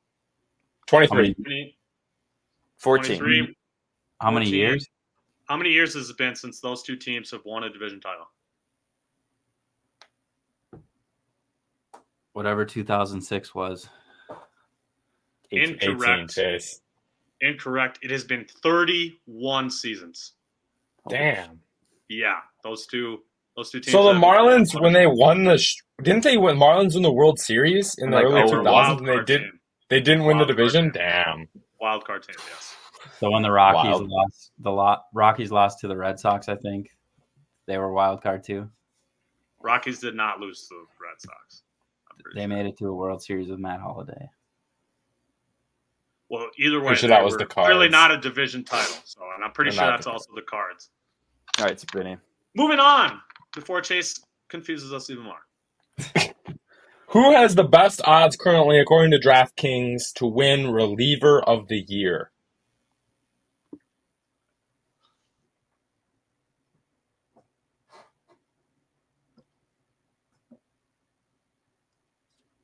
23. Spinny, 14. 23. How many 14. years? How many years has it been since those 2 teams have won a division title? Whatever 2006 was. 18. 18, Incorrect. Chase. Incorrect. It has been 31 seasons. Damn. Yeah, those two teams. So the have- Marlins, when they won didn't they win Marlins win the World Series in the Like, early oh, 2000s, and wild card they didn't win the Wild card division? team. Damn. Wild card team, yes. So when the Rockies Wild. Rockies lost to the Red Sox, I think they were wild card too. Rockies did not lose to the Red Sox. They made it to a World Series with Matt Holliday. Well, either way, Pretty sure that was were the Cards. Clearly not a division title. So, and I'm pretty They're sure not that's the also the Cards. All right, Spinny. Moving on before Chase confuses us even more. Who has the best odds currently, according to DraftKings, to win reliever of the year?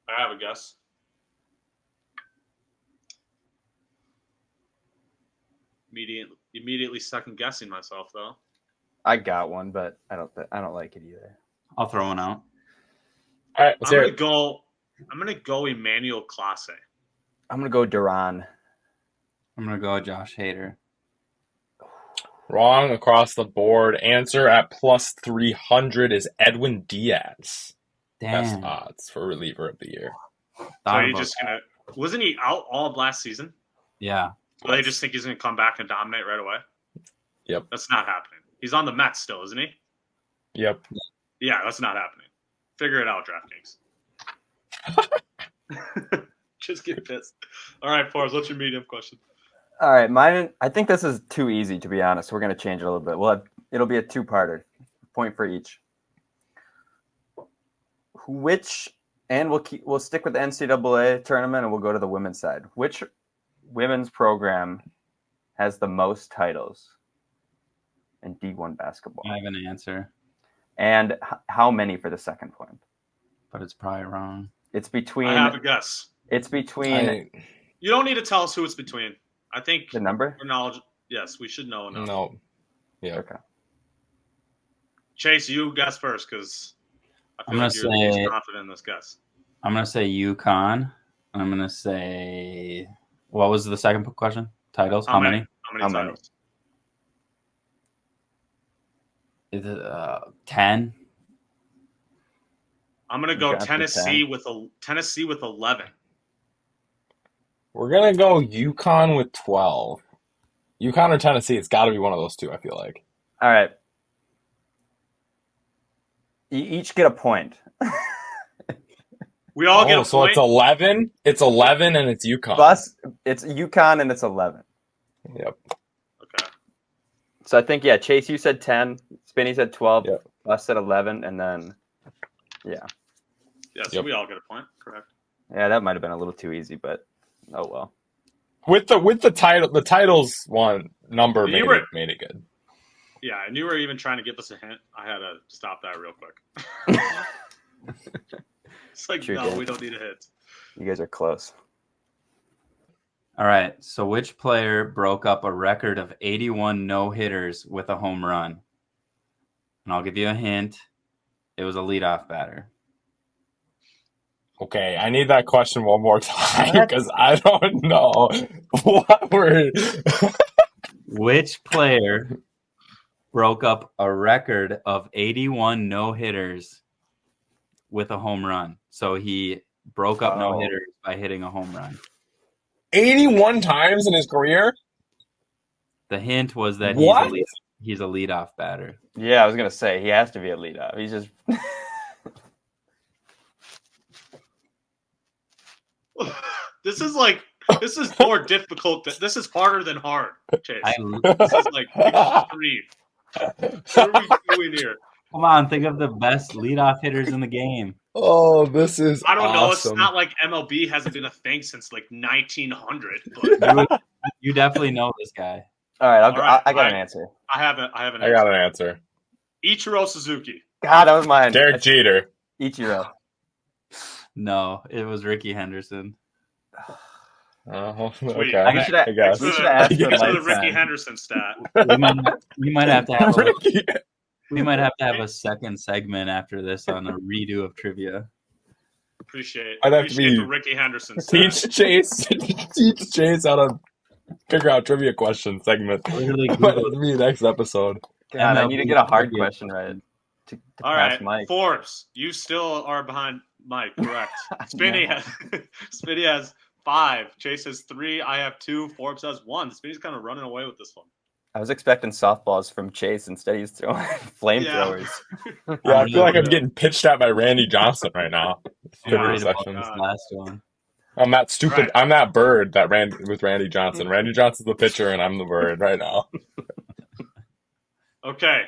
I have a guess. Immediately second guessing myself though. I got one, but I don't like it either. I'll throw one out. All right, let's hear it. I'm gonna go Emmanuel Clase. I'm gonna go Duran. I'm gonna go with Josh Hader. Wrong across the board. Answer at plus 300 is Edwin Diaz. Best Damn. odds for reliever of the year. So Thought you about just gonna wasn't he out all of last season? Yeah. So they just think he's gonna come back and dominate right away? Yep. That's not happening. He's on the Mets still, isn't he? Yep. Yeah, that's not happening. Figure it out, DraftKings. Just get pissed. All right, Forrest, what's your medium question? All right, mine. I think this is too easy, to be honest. We're gonna change it a little bit. It'll be a two-parter, point for each. We'll stick with the NCAA tournament, and we'll go to the women's side. Which women's program has the most titles in D1 basketball? I have an answer, And how many for the second point? but it's probably wrong. It's between. I have a guess. It's between You don't need to tell us who it's between. I think the number. for knowledge, yes, we should know enough. No. Yeah. Okay. Chase, you guess first because I feel I'm like gonna you're the say- least confident in this guess. I'm gonna say UConn. I'm gonna say what was the second question? Titles? How many? How many How many? titles? Is it 10? I'm gonna go Drafted Tennessee with 11. We're going to go UConn with 12. UConn or Tennessee, it's got to be one of those two, I feel like. All right. You each get a point. We all get a so point. it's 11. It's 11 and it's UConn. It's UConn and it's 11. Yep. Okay. So I think, Chase, you said 10. Spinny said 12. Yep. Us said 11. And then, Yeah, so Yep. we all get a point. Correct. yeah, that might have been a little too easy, but oh well. With the titles one number You made it good. Yeah, and you were even trying to give us a hint. I had to stop that real quick. It's like, Sure no, did. we don't need a hint. You guys are close. All right. So which player broke up a record of 81 no-hitters with a home run? And I'll give you a hint. It was a leadoff batter. Okay, I need that question one more time because I don't know what we're. Which player broke up a record of 81 no-hitters with a home run? So he broke up no-hitters by hitting a home run. 81 times in his career? The hint was that What? he's a leadoff batter. Yeah, I was gonna say he has to be a leadoff. He's just This is more difficult. This is harder than hard, Chase. Come This is like extreme. What are we doing here? on, think of the best leadoff hitters in the game. Oh, this is I don't know. awesome. It's not like MLB hasn't been a thing since like 1900. But You definitely know this guy. all right. All right, I got all an right. answer. I have an I answer. got an answer. Ichiro Suzuki. God, that was mine. Derek Jeter. Ichiro. No, it was Ricky Henderson. Oh, Sweet. okay. We should have- I guess. we should have asked for Thanks for the lifetime. Ricky Henderson stat. We might have to have a, Ricky. we might have to have a second segment after this on a redo of trivia. Appreciate I'd have to appreciate be- the Ricky Henderson stat. Teach Chase how to Figure out trivia question segment Literally with Google me next episode. God, I need to get a hard trivia. question right to All pass right, Mike. Forbes, you still are behind Mike, correct? Spinny No. has 5. Chase has 3. I have 2. Forbes has 1. Spinny's kind of running away with this one. I was expecting softballs from Chase. Instead, he's throwing flamethrowers. Yeah, I feel like I'm really getting pitched at by Randy Johnson right now. worried about Sections. this last one. I'm that stupid. Right. I'm that bird that ran with Randy Johnson. Randy Johnson's the pitcher, and I'm the bird right now. Okay.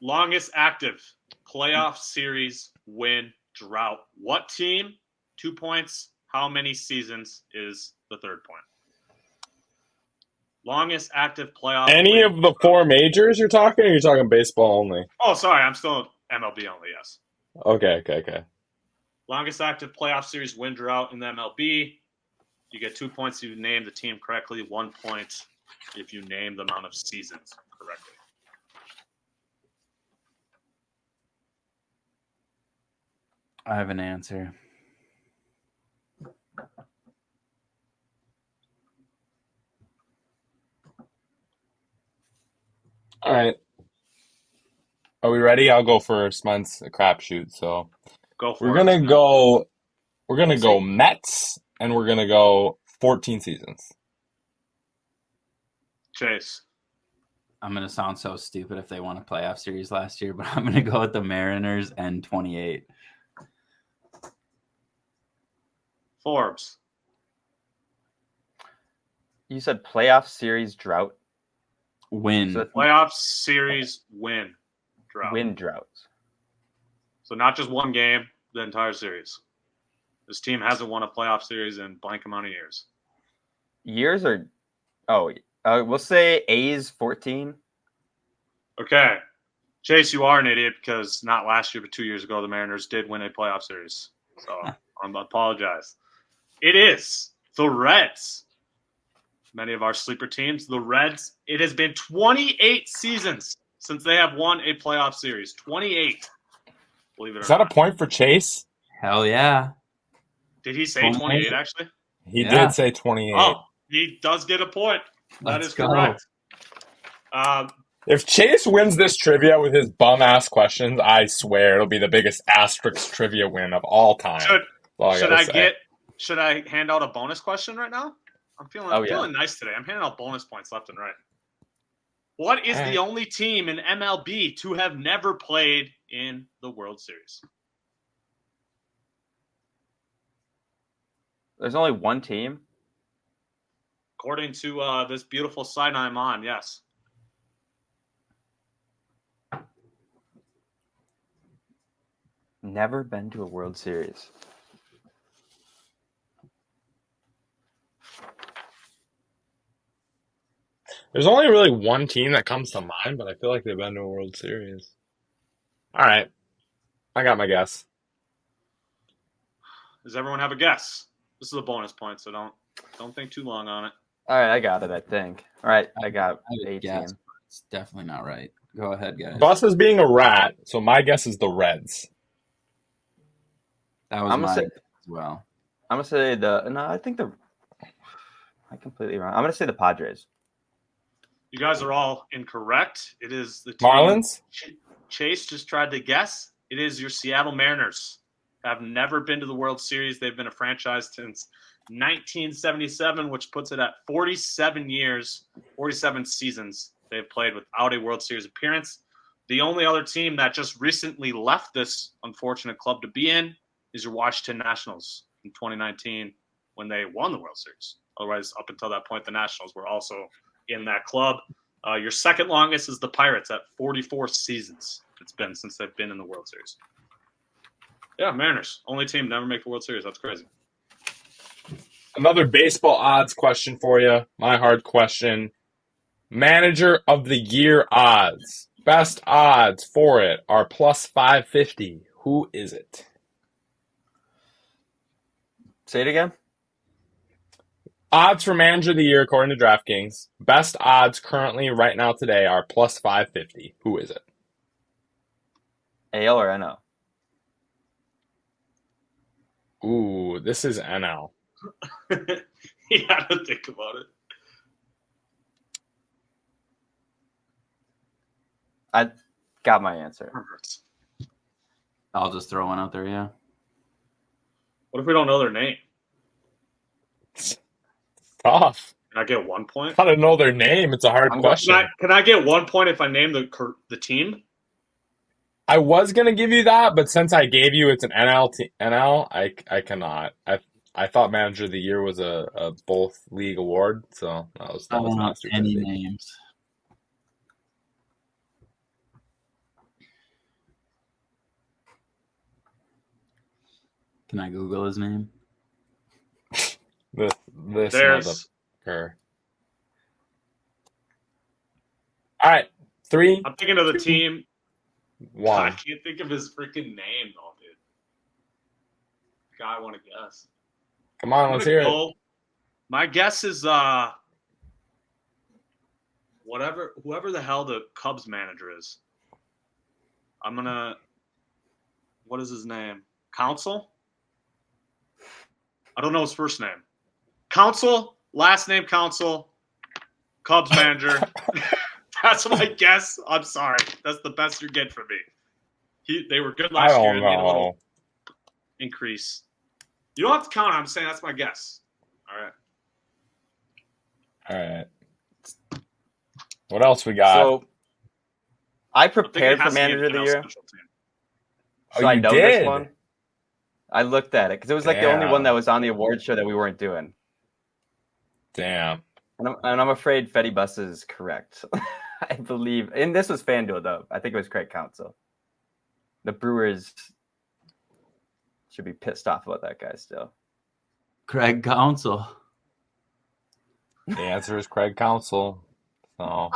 Longest active playoff series win drought. What team? 2 points. How many seasons is the third point? Longest active playoff. Any win of the drought. 4 majors you're talking, or you're talking baseball only? Oh, sorry. I'm still MLB only, yes. Okay. Longest active playoff series win drought in the MLB. You get 2 points if you name the team correctly, 1 point if you name the amount of seasons correctly. I have an answer. All right. Are we ready? I'll go first. Mine's a crapshoot, so Go for we're it. gonna go. We're gonna go Mets, and we're gonna go 14 seasons. Chase. I'm gonna sound so stupid if they won a playoff series last year, but I'm gonna go with the Mariners and 28. Forbes. You said playoff series drought. Win. So Playoff series win drought. win droughts. So not just one game, the entire series. This team hasn't won a playoff series in blank amount of years. Years or we'll say A's 14. Okay. Chase, you are an idiot because not last year, but 2 years ago, the Mariners did win a playoff series. So I apologize. It is the Reds. Many of our sleeper teams, the Reds. It has been 28 seasons since they have won a playoff series. 28. Believe it or Is that a not. point for Chase? Hell yeah. Did he say 28 actually? He Yeah. did say 28. Oh, he does get a point. That Let's is go. correct. If Chase wins this trivia with his bum-ass questions, I swear it'll be the biggest asterisk trivia win of all time. Should I hand out a bonus question right now? I'm feeling nice today. I'm handing out bonus points left and right. What is the only team in MLB to have never played in the World Series? There's only one team. According to this beautiful site I'm on, yes. Never been to a World Series. There's only really one team that comes to mind, but I feel like they've been to a World Series. All right. I got my guess. Does everyone have a guess? This is a bonus point, so don't think too long on it. All right, I got it, I think. All right, I got I would 18. guess, but it's definitely not right. Go ahead, guys. Bus is being a rat, so my guess is the Reds. That was mine as well. I'm gonna say I'm completely wrong. I'm gonna say the Padres. You guys are all incorrect. It is the team Marlins? Chase just tried to guess. It is your Seattle Mariners. Have never been to the World Series. They've been a franchise since 1977, which puts it at 47 years, 47 seasons they've played without a World Series appearance. The only other team that just recently left this unfortunate club to be in is your Washington Nationals in 2019 when they won the World Series. Otherwise, up until that point, the Nationals were also in that club. Your second longest is the Pirates at 44 seasons. It's been since they've been in the World Series. Yeah, Mariners. Only team to never make the World Series. That's crazy. Another baseball odds question for you. My hard question. Manager of the year odds. Best odds for it are plus 550. Who is it? Say it again. Odds for manager of the year according to DraftKings. Best odds currently right now today are plus 550. Who is it? AL or NL? Ooh, this is NL. You had to think about it. I got my answer. Perverts. I'll just throw one out there. Yeah. What if we don't know their name? Tough. Can I get 1 point? Gotta know their name. It's a hard question. Can I get 1 point if I name the team? I was gonna give you that, but since I gave you it's an NL, I cannot. I thought Manager of the Year was a both league award, so that was I don't know not any stupidity. names. Can I Google his name? This There's. motherfucker. All right, 3, I'm thinking of the team. I 1. can't think of his freaking name though, dude. Guy I want to guess. Come on, let's hear it. My guess is whoever the hell the Cubs manager is. I'm gonna. What is his name? Counsell? I don't know his first name. Counsell, last name Counsell, Cubs manager. That's my guess. I'm sorry. That's the best you get from me. They were good I last year. don't They made a little know. increase. You don't have to count. I'm saying that's my guess. All right. All right. What else we got? So I I think it prepared for has to be an Manager of the NL Year. special team. So I you know did? this one. I looked at it because it was like the only Damn. one that was on the award show that we weren't doing. Damn. And I'm afraid Fetty Buss is correct. I believe. And this was FanDuel, though. I think it was Craig Counsell. The Brewers should be pissed off about that guy still. Craig Counsell. The answer is Craig Counsell. So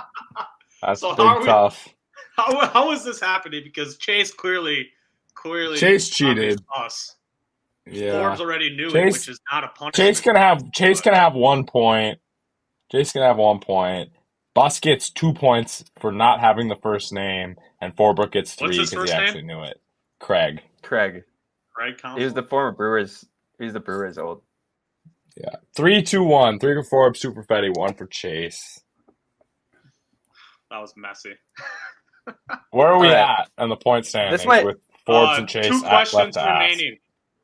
that's So big how are we- tough. How is this happening? Because Chase clearly Chase cheated. us. Yeah. Forbes already knew Chase- it, which is not a punishment. Chase can have 1 point. Chase can have 1 point. Bus gets 2 points for not having the first name, and Forbrook gets 3 What's his because he first actually knew it. Craig. Craig. Craig Counsell. He was the former Brewers. He's the Brewers old. Yeah. 3, 2, 1. 3 for Forbes, 2 for Fetty, 1 for Chase. That was messy. Where are we All right. at on the point standings might- with Forbes and Chase Two left questions to ask? remaining.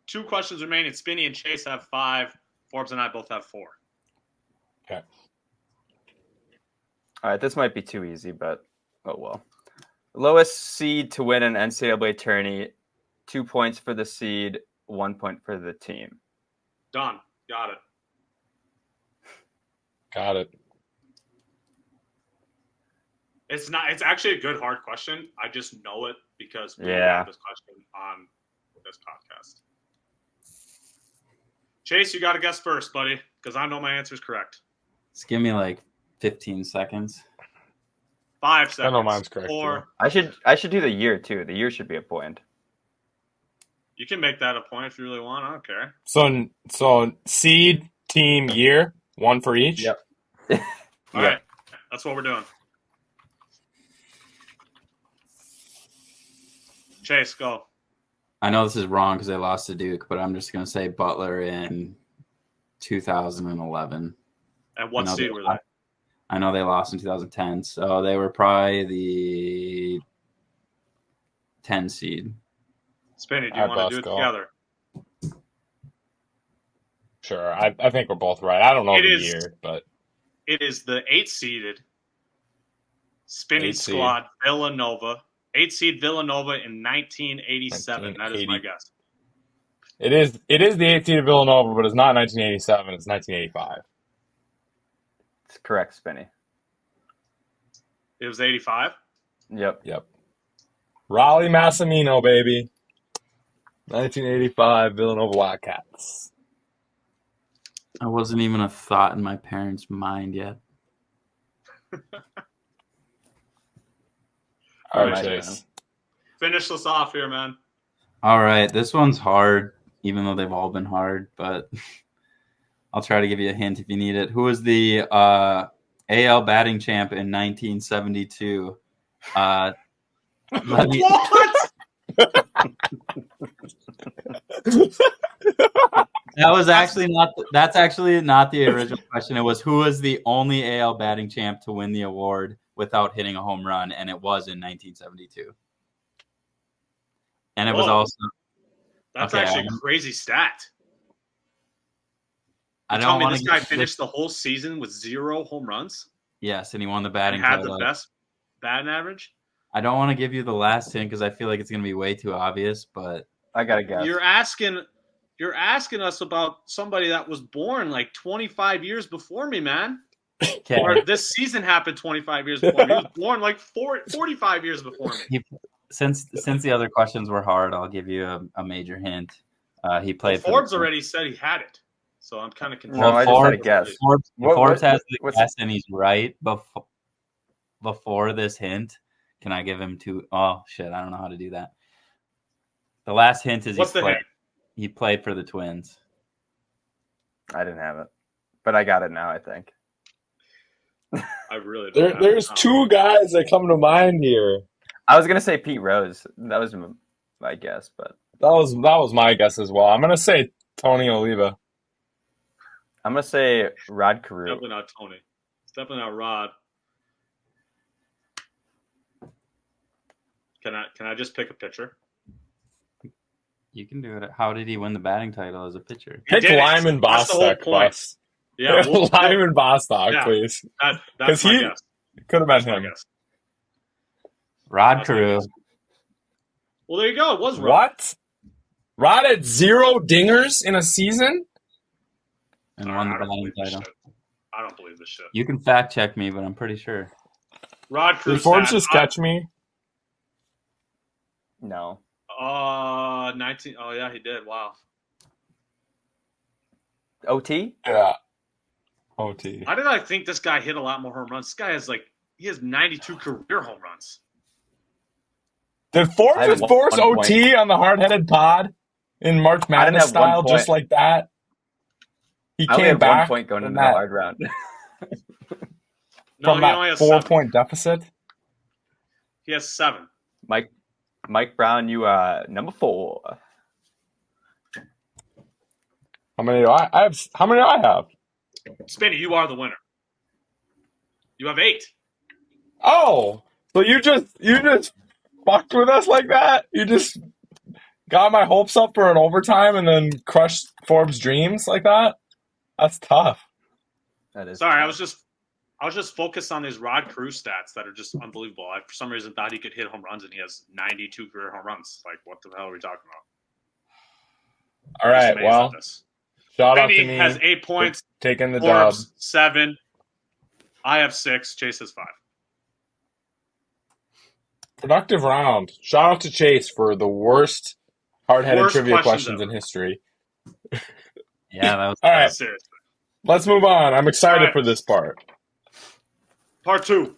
2 questions remaining. Spinny and Chase have 5. Forbes and I both have 4. Okay. All right, this might be too easy, but oh well. Lowest seed to win an NCAA tourney, 2 points for the seed, 1 point for the team. Done. Got it. Got it. It's not. It's actually a good hard question. I just know it because we Yeah. had this question on this podcast. Chase, you got to guess first, buddy, because I know my answer is correct. Just give me like 15 seconds. 5 I seconds. know mine's correct, 4. I should do the year too. The year should be a point. You can make that a point if you really want. I don't care. So seed, team, year, 1 for each. Yep. All Yeah. right. That's what we're doing. Chase, go. I know this is wrong because they lost to Duke, but I'm just going to say Butler in 2011. And what I know seed they- were they? I know they lost in 2010, so they were probably the 10 seed. Spinny, do you All right, want to do it Bosco. together? Sure. I think we're both right. I don't know It the is- year, but It is the 8-seeded Spinny 8 seed. squad, Villanova. 8-seed Villanova in 1987. That is my 1980. guess. it is the 8th seed of Villanova, but it's not 1987. It's 1985. It's correct, Spinny. It was 85. Yep. Yep. Raleigh Massimino, baby. 1985 Villanova Wildcats. I wasn't even a thought in my parents' mind yet. All right, right, Chase. Finish this off here, man. All right, this one's hard, even though they've all been hard, but I'll try to give you a hint if you need it. Who was the AL batting champ in 1972? Let me- What? That was actually not. That's actually not the original question. It was who was the only AL batting champ to win the award without hitting a home run, and it was in 1972. And it was Whoa. also. That's Okay, actually a crazy stat. I You tell don't me want this to guy finished the whole season with 0 home runs Yes, and he won the and batting had title. the best batting average? I don't want to give you the last hint because I feel like it's going to be way too obvious, but I gotta guess. You're asking us about somebody that was born like 25 years before me, man. okay. Or this season happened 25 years before me. He was born like 45 years before me. Since the other questions were hard, I'll give you a major hint. He played for Forbes the, already said he had it, so I'm kind of confused. No, I just had a guess. Forbes has the what's- guess and he's right. Before this hint, can I give him two? Oh shit, I don't know how to do that. The last hint is What's the hint? he played for the Twins. I didn't have it, but I got it now. I think. I really don't. There's two guys that come to mind here. I was gonna say Pete Rose. That was my guess, but That was my guess as well. I'm gonna say Tony Oliva. I'm gonna say Rod Carew. Definitely not Tony. It's definitely not Rod. Can I just pick a pitcher? You can do it. How did he win the batting title as a pitcher? He Pick did it. Lyman That's the whole Bostock, point. Bus. Yeah, Lyman Bostock, Yeah. please. that's 'Cause my he- guess. Could have That's been my him. guess. Rod That's my Carew. guess. Well, there you go. It was Rod. What? Rod had 0 dingers in a season? And Sorry, won the I don't batting believe this title. shit. I don't believe this shit. You can fact check me, but I'm pretty sure. Rod Crew Did Forbes stats. just catch me? No. 19. Oh yeah, he did. Wow. OT? Yeah. OT. Why did I think this guy hit a lot more home runs? This guy has he has 92 career home runs. Did Forbes I had just force one OT on the hard-headed pod in March I didn't Madness have 1 style, just point. like that? He I only came had 1 back point going from into the that, hard round. No, from he only that has 7. 4-point deficit. He has 7. Mike Brown, you number 4. How many do I have? How many do I have? Spinny, you are the winner. You have 8. Oh, so you just fucked with us like that? You just got my hopes up for an overtime and then crushed Forbes' dreams like that? That's tough. That is Sorry, tough. I was just focused on his Rod Crew stats that are just unbelievable. I, for some reason, thought he could hit home runs, and he has 92 career home runs. Like, what the hell are we talking about? All Just right, amazed well, at this. shout out to Benny me has 8 points. taking the dub. Forbes 7. I have 6. Chase has 5. Productive round. Shout out to Chase for the worst hard-headed Worst trivia questions questions in ever. history. Yeah, that was All right, Seriously. let's move on. I'm excited All right. for this part. Part 2.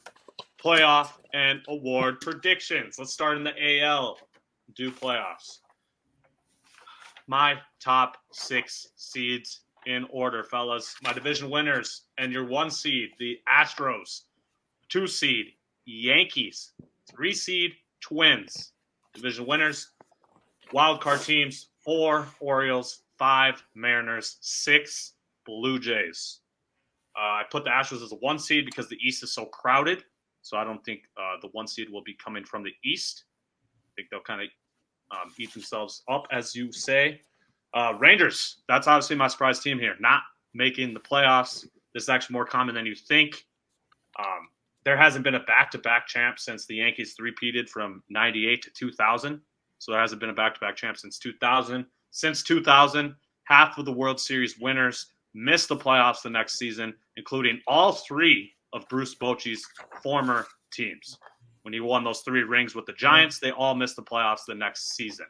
Playoff and award predictions. Let's start in the AL. Do playoffs. My top 6 seeds in order, fellas. My division winners and your 1 seed, the Astros. 2 seed, Yankees. 3 seed, Twins. Division winners. Wild card teams, 4 Orioles, 5 Mariners, 6 Blue Jays. I put the Astros as a 1 seed because the East is so crowded. So I don't think the 1 seed will be coming from the East. I think they'll kind of eat themselves up, as you say. Rangers, that's obviously my surprise team here. Not making the playoffs. This is actually more common than you think. There hasn't been a back-to-back champ since the Yankees three-peated from 98 to 2000. So there hasn't been a back-to-back champ since 2000. Since 2000, half of the World Series winners missed the playoffs the next season, including all 3 of Bruce Bochy's former teams. When he won those 3 rings with the Giants, they all missed the playoffs the next season.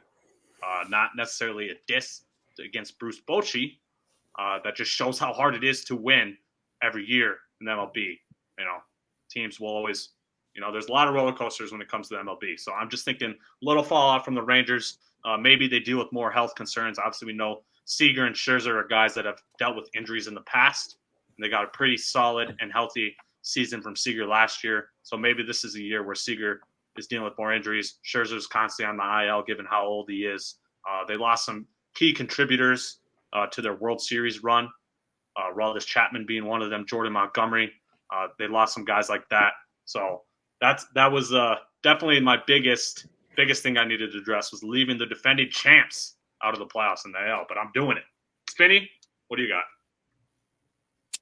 Not necessarily a diss against Bruce Bochy. That just shows how hard it is to win every year in the MLB. Teams will always, there's a lot of roller coasters when it comes to the MLB. So I'm just thinking a little fallout from the Rangers. Maybe they deal with more health concerns. Obviously, we know Seager and Scherzer are guys that have dealt with injuries in the past. And they got a pretty solid and healthy season from Seager last year. So maybe this is a year where Seager is dealing with more injuries. Scherzer's constantly on the IL given how old he is. They lost some key contributors to their World Series run. Aroldis Chapman being one of them, Jordan Montgomery. They lost some guys like that. So that was definitely my biggest thing I needed to address was leaving the defending champs out of the playoffs in the AL. But I'm doing it. Spinny, what do you got?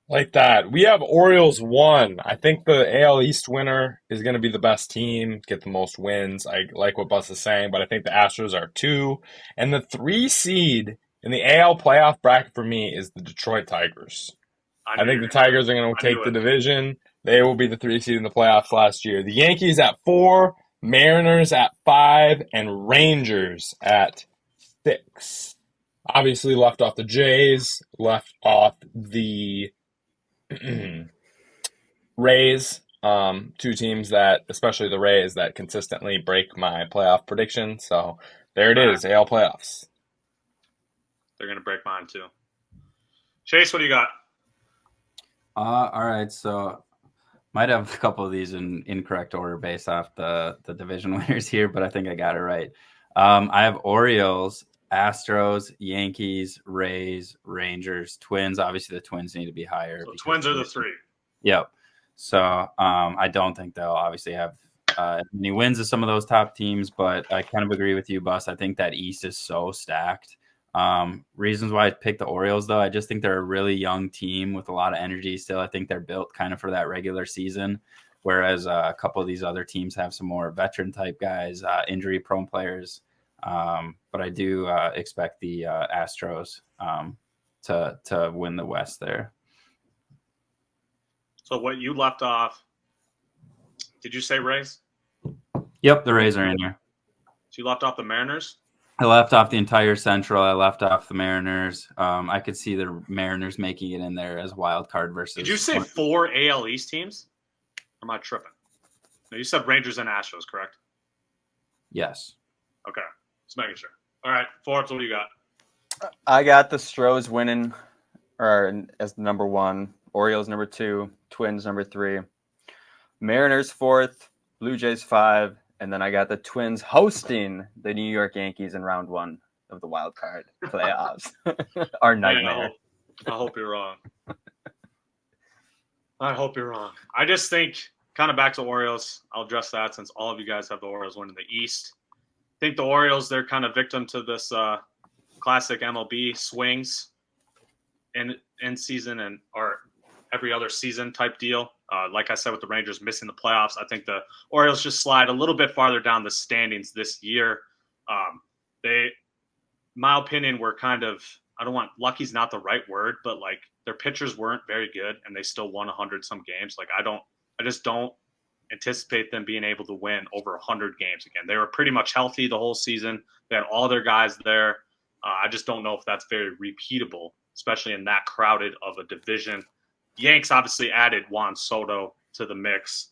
Like that. We have Orioles 1. I think the AL East winner is going to be the best team, get the most wins. I like what Bus is saying, but I think the Astros are 2. And the 3 seed in the AL playoff bracket for me is the Detroit Tigers. I think the Tigers are going to take the division. They will be the 3 seed in the playoffs last year. The Yankees at 4, Mariners at 5, and Rangers at 6. Obviously left off the Jays, left off the Rays, 2 teams that, especially the Rays, that consistently break my playoff prediction. So there it is, AL playoffs. They're going to break mine too. Chase, what do you got? All right, so might have a couple of these in incorrect order based off the division winners here, but I think I got it right. I have Orioles, Astros, Yankees, Rays, Rangers, Twins. Obviously, the Twins need to be higher. So Twins are the 3. Yep. So I don't think they'll obviously have as many wins as some of those top teams, but I kind of agree with you, Bus. I think that East is so stacked. Reasons why I picked the Orioles, though, I just think they're a really young team with a lot of energy still. I think they're built kind of for that regular season, whereas a couple of these other teams have some more veteran-type guys, injury-prone players. But I do expect the Astros to win the West there. So what you left off, did you say Rays? Yep, the Rays are in here. So you left off the Mariners? I left off the entire Central. I left off the Mariners. I could see the Mariners making it in there as wild card versus. Did you say 4 AL East teams? Or am I tripping? No, you said Rangers and Astros, correct? Yes. Okay. Just making sure. All right, Forbes, what do you got? I got the Stros winning as number 1, Orioles number 2, Twins number 3, Mariners 4th, Blue Jays 5, and then I got the Twins hosting the New York Yankees in round 1 of the wild card playoffs. Our nightmare. I hope you're wrong. I hope you're wrong. I just think, kind of back to Orioles, I'll address that since all of you guys have the Orioles winning the East. I think the Orioles, they're kind of victim to this classic MLB swings in season and or every other season type deal. Like I said, with the Rangers missing the playoffs, I think the Orioles just slide a little bit farther down the standings this year. They, in my opinion, were kind of, lucky's not the right word, but like their pitchers weren't very good and they still won 100 some games. Like I just don't anticipate them being able to win over 100 games again. They were pretty much healthy the whole season. They had all their guys there. I just don't know if that's very repeatable, especially in that crowded of a division. Yanks obviously added Juan Soto to the mix.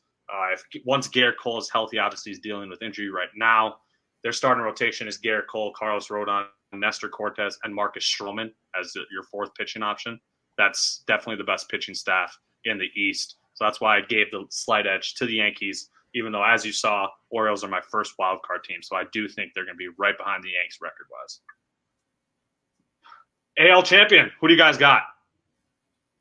Once Garrett Cole is healthy, obviously he's dealing with injury right now. Their starting rotation is Garrett Cole, Carlos Rodon, Nestor Cortez, and Marcus Stroman as your 4th pitching option. That's definitely the best pitching staff in the East. So that's why I gave the slight edge to the Yankees, even though, as you saw, Orioles are my first wild card team. So I do think they're going to be right behind the Yanks record-wise. AL champion, who do you guys got?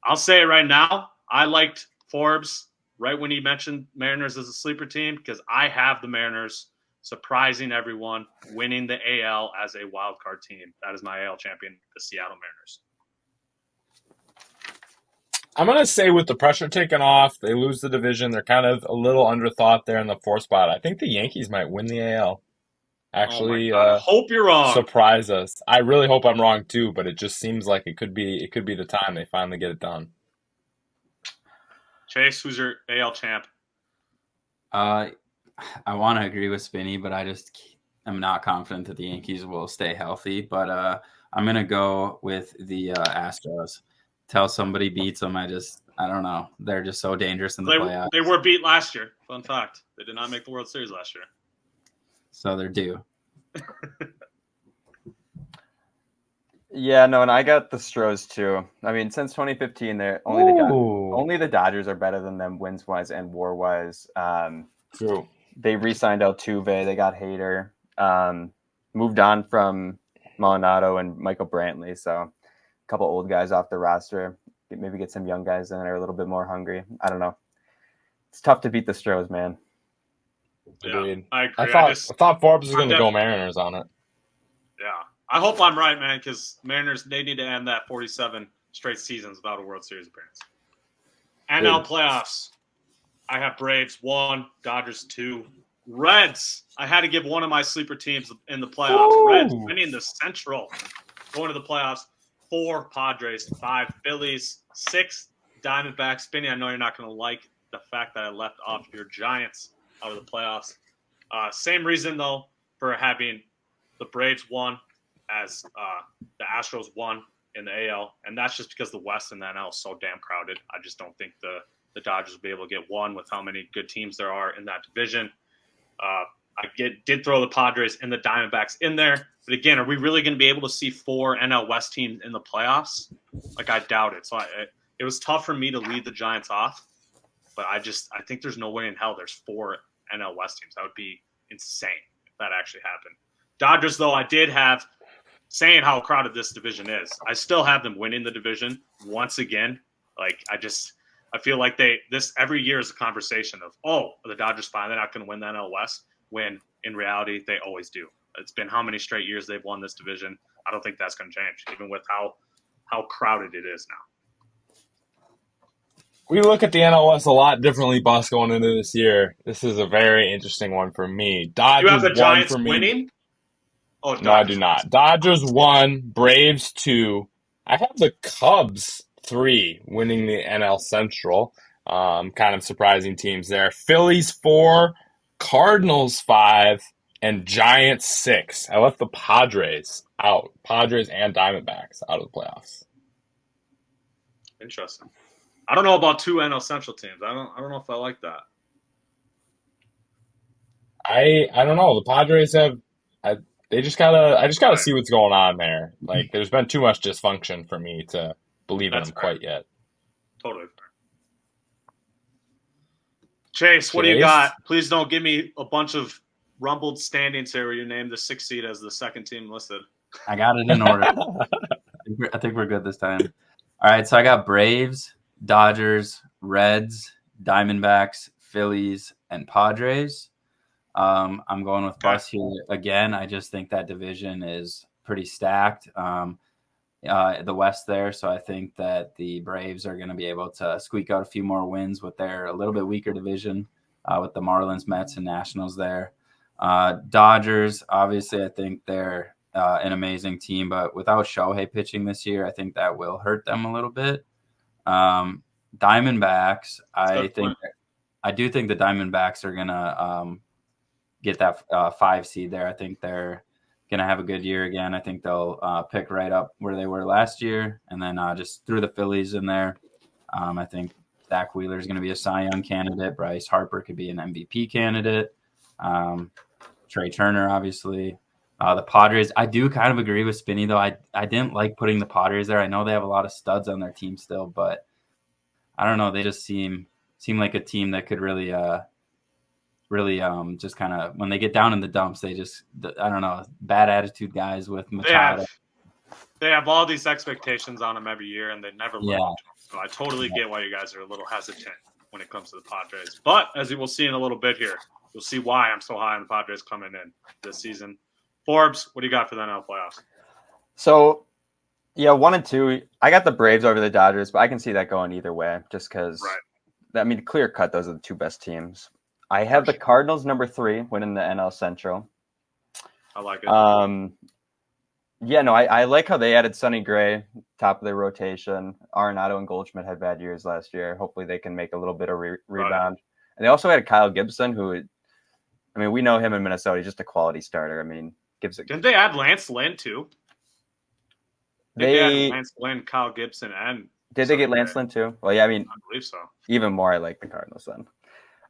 I'll say it right now. I liked Forbes right when he mentioned Mariners as a sleeper team because I have the Mariners surprising everyone, winning the AL as a wild card team. That is my AL champion, the Seattle Mariners. I'm going to say with the pressure taken off, they lose the division. They're kind of a little underthought there in the 4th spot. I think the Yankees might win the AL. Actually, I hope you're wrong. Surprise us. I really hope I'm wrong too, but it just seems like it could be the time they finally get it done. Chase, who's your AL champ? I want to agree with Spinny, but I just am not confident that the Yankees will stay healthy. But I'm gonna go with the Astros. Till somebody beats them, I don't know. They're just so dangerous in the playoffs. They were beat last year. Fun fact: they did not make the World Series last year. So they're due. Yeah, no, and I got the Stros too. I mean, since 2015, they're only the Dodgers are better than them wins wise and war wise. True. They re-signed Altuve. They got Hader. Moved on from Molinado and Michael Brantley. So couple old guys off the roster. Maybe get some young guys in that are a little bit more hungry. I don't know. It's tough to beat the Stros, man. Agreed. I agree. I thought Forbes was going to go Mariners on it. Yeah. I hope I'm right, man, because Mariners, they need to end that 47 straight seasons without a World Series appearance. NL playoffs. I have Braves 1, Dodgers 2, Reds. I had to give one of my sleeper teams in the playoffs. Ooh. Reds winning the Central, going to the playoffs. 4, Padres. 5, Phillies. 6, Diamondbacks. Spinny, I know you're not going to like the fact that I left off your Giants out of the playoffs. Same reason, though, for having the Braves 1 as the Astros 1 in the AL, and that's just because the West and the NL is so damn crowded. I just don't think the Dodgers will be able to get 1 with how many good teams there are in that division. I did throw the Padres and the Diamondbacks in there, but again, are we really going to be able to see 4 NL West teams in the playoffs? Like, I doubt it. So it was tough for me to lead the Giants off, but I think there's no way in hell there's 4 NL West teams. That would be insane if that actually happened. Dodgers, though, I did have, saying how crowded this division is, I still have them winning the division once again. Like, I feel like this every year is a conversation of, the Dodgers finally not going to win the NL West, when in reality they always do. It's been how many straight years they've won this division. I don't think that's going to change, even with how crowded it is now. We look at the NL West a lot differently, Bus, going into this year. This is a very interesting one for me. Dodgers You have the Giants for me. winning? Oh, no, I do not. Dodgers 1, Braves 2. I have the Cubs 3 winning the NL Central. Kind of surprising teams there. Phillies 4, Cardinals 5, and Giants 6. I left the Padres out. Padres and Diamondbacks out of the playoffs. Interesting. I don't know about 2 NL Central teams. I don't know if I like that. I don't know. The Padres have I just gotta see what's going on there. Like, there's been too much dysfunction for me to believe in them quite yet. Totally fair. Chase, what do you got? Please don't give me a bunch of rumbled standings here where you named the 6th seed as the second team listed. I got it in order. I think we're good this time. All right, so I got Braves, Dodgers, Reds, Diamondbacks, Phillies, and Padres. I'm going with Bus here again. I just think that division is pretty stacked. The West there, so I think that the Braves are going to be able to squeak out a few more wins with their a little bit weaker division with the Marlins, Mets, and Nationals there. Dodgers, obviously, I think they're an amazing team, but without Shohei pitching this year, I think that will hurt them a little bit. Diamondbacks, I do think the Diamondbacks are gonna get that 5 seed there. I think they're gonna have a good year again. I think they'll pick right up where they were last year, and then just threw the Phillies in there. I think Zach Wheeler is going to be a Cy Young candidate. Bryce Harper could be an MVP candidate. Trey Turner, obviously. The Padres, I do kind of agree with Spinny, though. I didn't like putting the Padres there. I know they have a lot of studs on their team still, but I don't know. They just seem like a team that could really just kind of, when they get down in the dumps, they just, I don't know, bad attitude guys with Machado. They have all these expectations on them every year, and they never live up to them. So I totally get why you guys are a little hesitant when it comes to the Padres. But as you will see in a little bit here, you'll see why I'm so high on the Padres coming in this season. Forbes, what do you got for the NL playoffs? So, 1 and 2. I got the Braves over the Dodgers, but I can see that going either way just because, clear cut, those are the 2 best teams. I have the Cardinals number 3 winning the NL Central. I like it. I like how they added Sonny Gray, top of their rotation. Arenado and Goldschmidt had bad years last year. Hopefully they can make a little bit of rebound. And they also had Kyle Gibson, who, we know him in Minnesota. He's just a quality starter. Gibson. Didn't they add Lance Lynn too? They had Lance Lynn, Kyle Gibson, and did they get Lance Lynn too? Well, I believe so. Even more, I like the Cardinals then.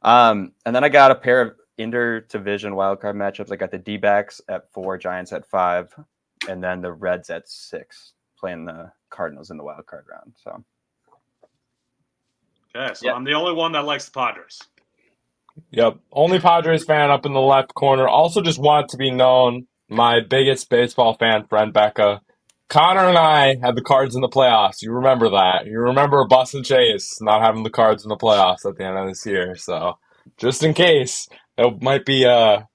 And then I got a pair of inter-division wildcard matchups. I got the D-backs at 4, Giants at 5, and then the Reds at 6, playing the Cardinals in the wildcard round. So, okay, so I'm the only one that likes the Padres. Yep, only Padres fan up in the left corner. Also, just want to be known, my biggest baseball fan friend Becca Connor and I had the Cards in the playoffs. You remember that. You remember Buss and Chase not having the Cards in the playoffs at the end of this year. So just in case, it might be a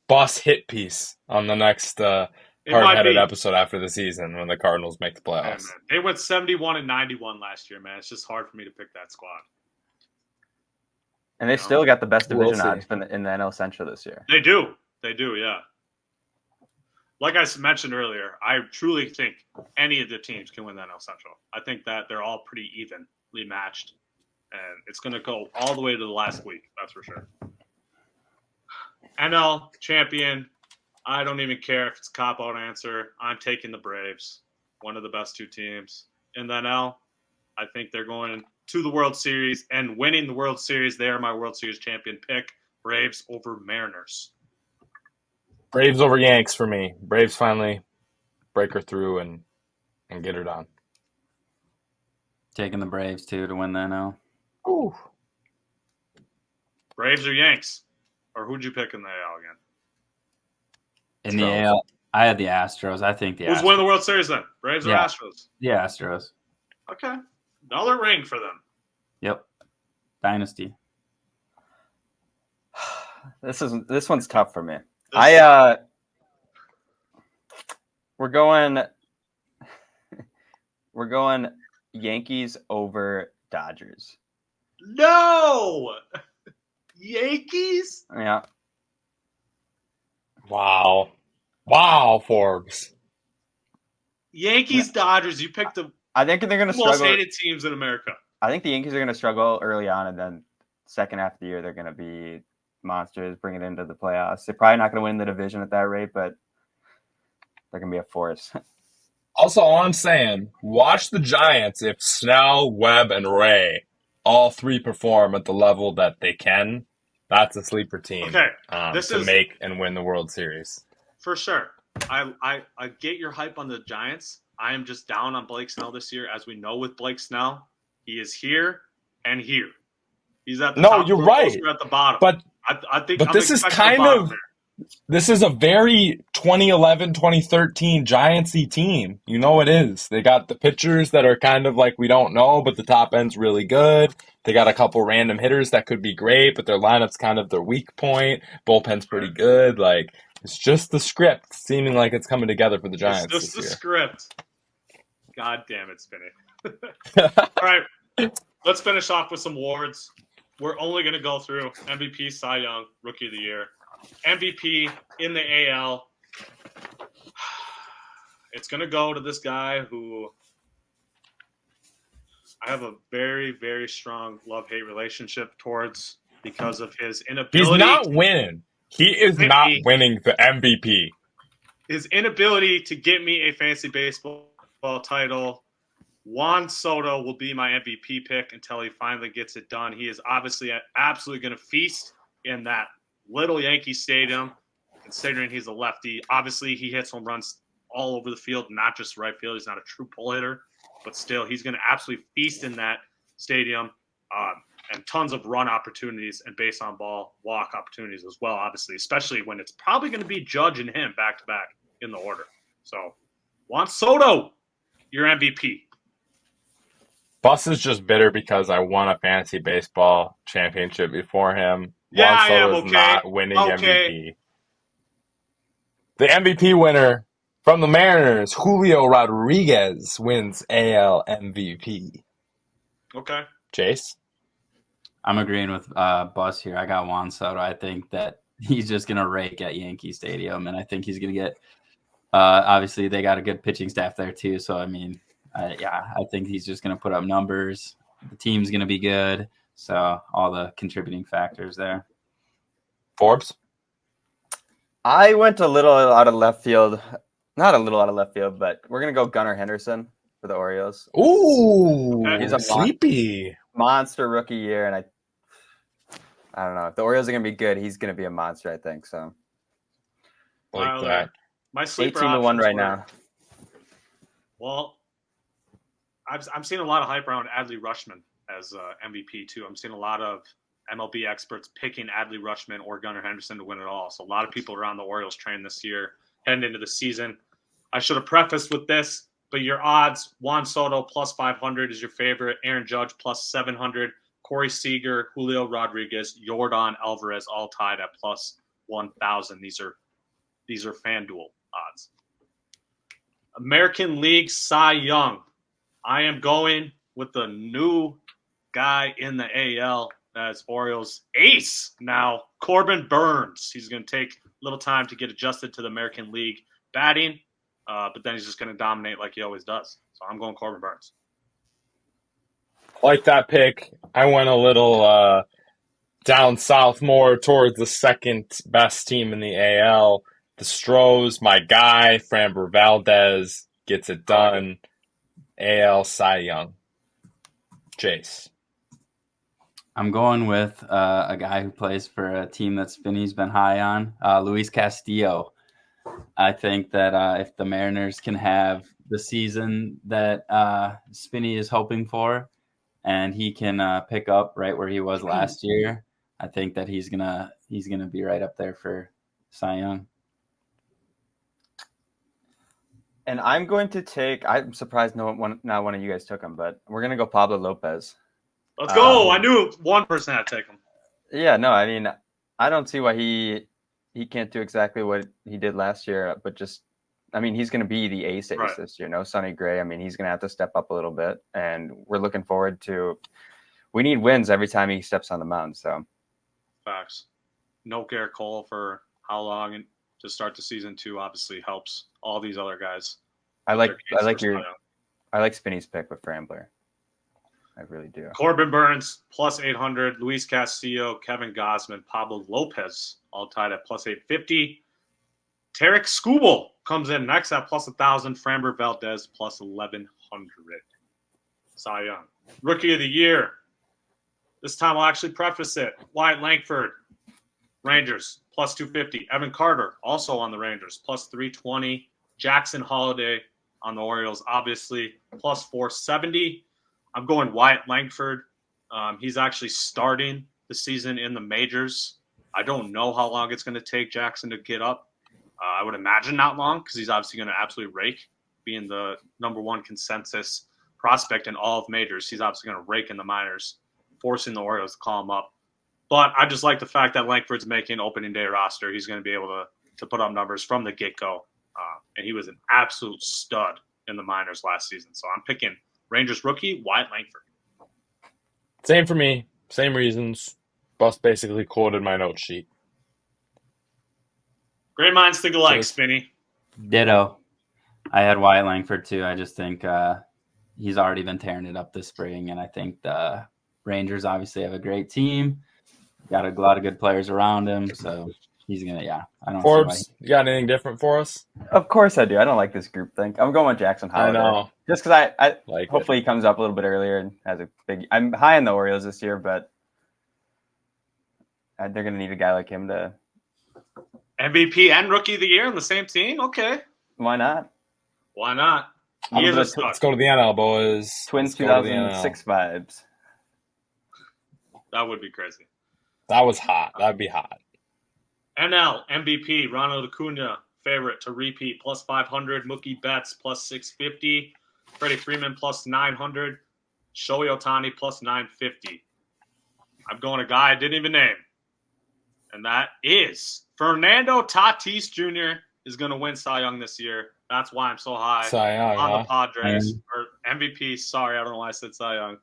Buss hit piece on the next It might hard-headed be. episode after the season when the Cardinals make the Yeah, playoffs. man. They went 71 and 91 last year, man. It's just hard for me to pick that squad. And they still got the best We'll division see. odds in the NL Central this year. They do, yeah. Like I mentioned earlier, I truly think any of the teams can win the NL Central. I think that they're all pretty evenly matched, and it's going to go all the way to the last week. That's for sure. NL champion. I don't even care if it's a cop-out answer. I'm taking the Braves, one of the best two teams in the NL. I think they're going to the World Series and winning the World Series. They are my World Series champion pick. Braves over Mariners. Braves over Yanks for me. Braves finally break her through and get her done. Taking the Braves, too, to win the NL. Ooh. Braves or Yanks? Or who'd you pick in the AL again? In the AL, I had the Astros. I think the Who's Astros. winning the World Series then? Braves or Yeah. Astros? The Astros. Okay. Another ring for them. Yep. Dynasty. This one's tough for me. This- We're going Yankees over Dodgers. No! Yankees? Yeah. Wow, Forbes. Yankees, Dodgers. You picked the I think they're going to most struggle. hated teams in America. I think the Yankees are going to struggle early on, and then second half of the year they're going to be monsters, bring it into the playoffs. They're probably not going to win the division at that rate, but they're going to be a force. Also, all I'm saying, watch the Giants if Snell, Webb, and Ray all three perform at the level that they can. That's a sleeper team to make and win the World Series. For sure. I get your hype on the Giants. I am just down on Blake Snell this year. As we know with Blake Snell, he is here and here. He's at the top. No, you're right. At the bottom. But I think but I'm this is expecting the kind bottom of there. this is a very 2011, 2013 Giants-y team. You know it is. They got the pitchers that are kind of like we don't know, but the top end's really good. They got a couple random hitters that could be great, but their lineup's kind of their weak point. Bullpen's pretty good. Like it's just the script seeming like it's coming together for the Giants It's just this the year. script. God damn it, Spinny. All right, let's finish off with some awards. We're only going to go through MVP, Cy Young, Rookie of the Year. MVP in the AL. It's going to go to this guy who I have a very, very strong love-hate relationship towards because of his inability. He's not winning. He is not winning the MVP. His inability to get me a fantasy baseball title. Juan Soto will be my MVP pick until he finally gets it done. He is obviously absolutely going to feast in that little Yankee Stadium, considering he's a lefty. Obviously, he hits home runs all over the field, not just right field. He's not a true pull hitter, but still, he's going to absolutely feast in that stadium, and tons of run opportunities and base on ball walk opportunities as well, obviously, especially when it's probably going to be Judge and him back-to-back in the order. So, Juan Soto, your MVP. Buss is just bitter because I won a fantasy baseball championship before him. Yeah, Juan I am, Soto's okay. not winning Okay. MVP. The MVP winner from the Mariners, Julio Rodriguez, wins AL MVP. Okay. Chase? I'm agreeing with Buss here. I got Juan Soto. I think that he's just going to rake at Yankee Stadium, and I think he's going to get obviously, they got a good pitching staff there, too. So, I mean, I think he's just going to put up numbers. The team's going to be good. So, all the contributing factors there. Forbes? I went a little out of left field. Not a little out of left field, but we're going to go Gunnar Henderson for the Orioles. Ooh, Okay. He's a sleepy. Monster rookie year, and I don't know. If the Orioles are going to be good, he's going to be a monster, I think. So, Like that. My sleeper 18-1 options right were- now. Well, I'm seeing a lot of hype around Adley Rutschman as MVP too. I'm seeing a lot of MLB experts picking Adley Rutschman or Gunnar Henderson to win it all. So a lot of people around the Orioles train this year, heading into the season. I should have prefaced with this, but your odds: Juan Soto plus 500 is your favorite. Aaron Judge plus 700. Corey Seager, Julio Rodriguez, Yordan Alvarez, all tied at plus 1,000. These are FanDuel odds. American League Cy Young. I am going with the new guy in the AL. That's Orioles ace now, Corbin Burns. He's going to take a little time to get adjusted to the American League batting, but then he's just going to dominate like he always does. So I'm going Corbin Burns. Like that pick. I went a little down south, more towards the second best team in the AL. The Stros, my guy, Framber Valdez, gets it done. AL Cy Young. Chase. I'm going with a guy who plays for a team that Spinny's been high on, Luis Castillo. I think that if the Mariners can have the season that Spinny is hoping for, and he can pick up right where he was last year, I think that he's gonna be right up there for Cy Young. And I'm going to take. I'm surprised not one of you guys took him, but we're gonna go Pablo Lopez. Let's go! I knew one person had to take him. Yeah, no, I mean, I don't see why he can't do exactly what he did last year, but just, I mean, he's going to be the ace Right. this year. No Sonny Gray. I mean, he's going to have to step up a little bit, and we're looking forward to. We need wins every time he steps on the mound. So, Facts. No Garrett Cole for how long, and to start the season too obviously helps all these other guys. I like Spinny's pick with Frambler. I really do. Corbin Burns plus 800, Luis Castillo, Kevin Gausman, Pablo Lopez all tied at plus 850. Tarek Skubal comes in next at plus 1,000. Framber Valdez plus 1,100. Cy Young. Rookie of the Year. This time I'll actually preface it. Wyatt Langford, Rangers, plus 250. Evan Carter, also on the Rangers, plus 320. Jackson Holiday on the Orioles, obviously, plus 470. I'm going Wyatt Langford. He's actually starting the season in the majors. I don't know how long it's going to take Jackson to get up. I would imagine not long, because he's obviously going to absolutely rake, being the number one consensus prospect in all of majors. He's obviously going to rake in the minors, forcing the Orioles to call him up. But I just like the fact that Langford's making opening day roster. He's going to be able to put up numbers from the get-go. And he was an absolute stud in the minors last season. So I'm picking Rangers rookie, Wyatt Langford. Same for me. Same reasons. Bus basically quoted my note sheet. Great minds think alike, Chase. Spinny. Ditto. I had Wyatt Langford too. I just think he's already been tearing it up this spring, and I think the Rangers obviously have a great team. Got a lot of good players around him, so he's gonna. Yeah, I don't Forbes, see why. you got anything different for us? Of course I do. I don't like this group think. I'm going with Jackson Holiday. I know. Just because I Like hopefully he comes up a little bit earlier and has a big. I'm high on the Orioles this year, but they're going to need a guy like him to. MVP and rookie of the year on the same team? Okay. Why not? Why not? I'm He is gonna a stud. Let's go to the NL, boys. Twins Let's go to the 2006 NL. vibes. That would be crazy. That was hot. That'd be hot. NL MVP, Ronald Acuna, favorite to repeat, plus 500. Mookie Betts, plus 650. Freddie Freeman, plus 900. Shohei Ohtani, plus 950. I'm going a guy I didn't even name. And that is Fernando Tatis Jr. is going to win Cy Young this year. That's why I'm so high Cy Young, on huh? the Padres. Or MVP, sorry, I don't know why I said Cy Young.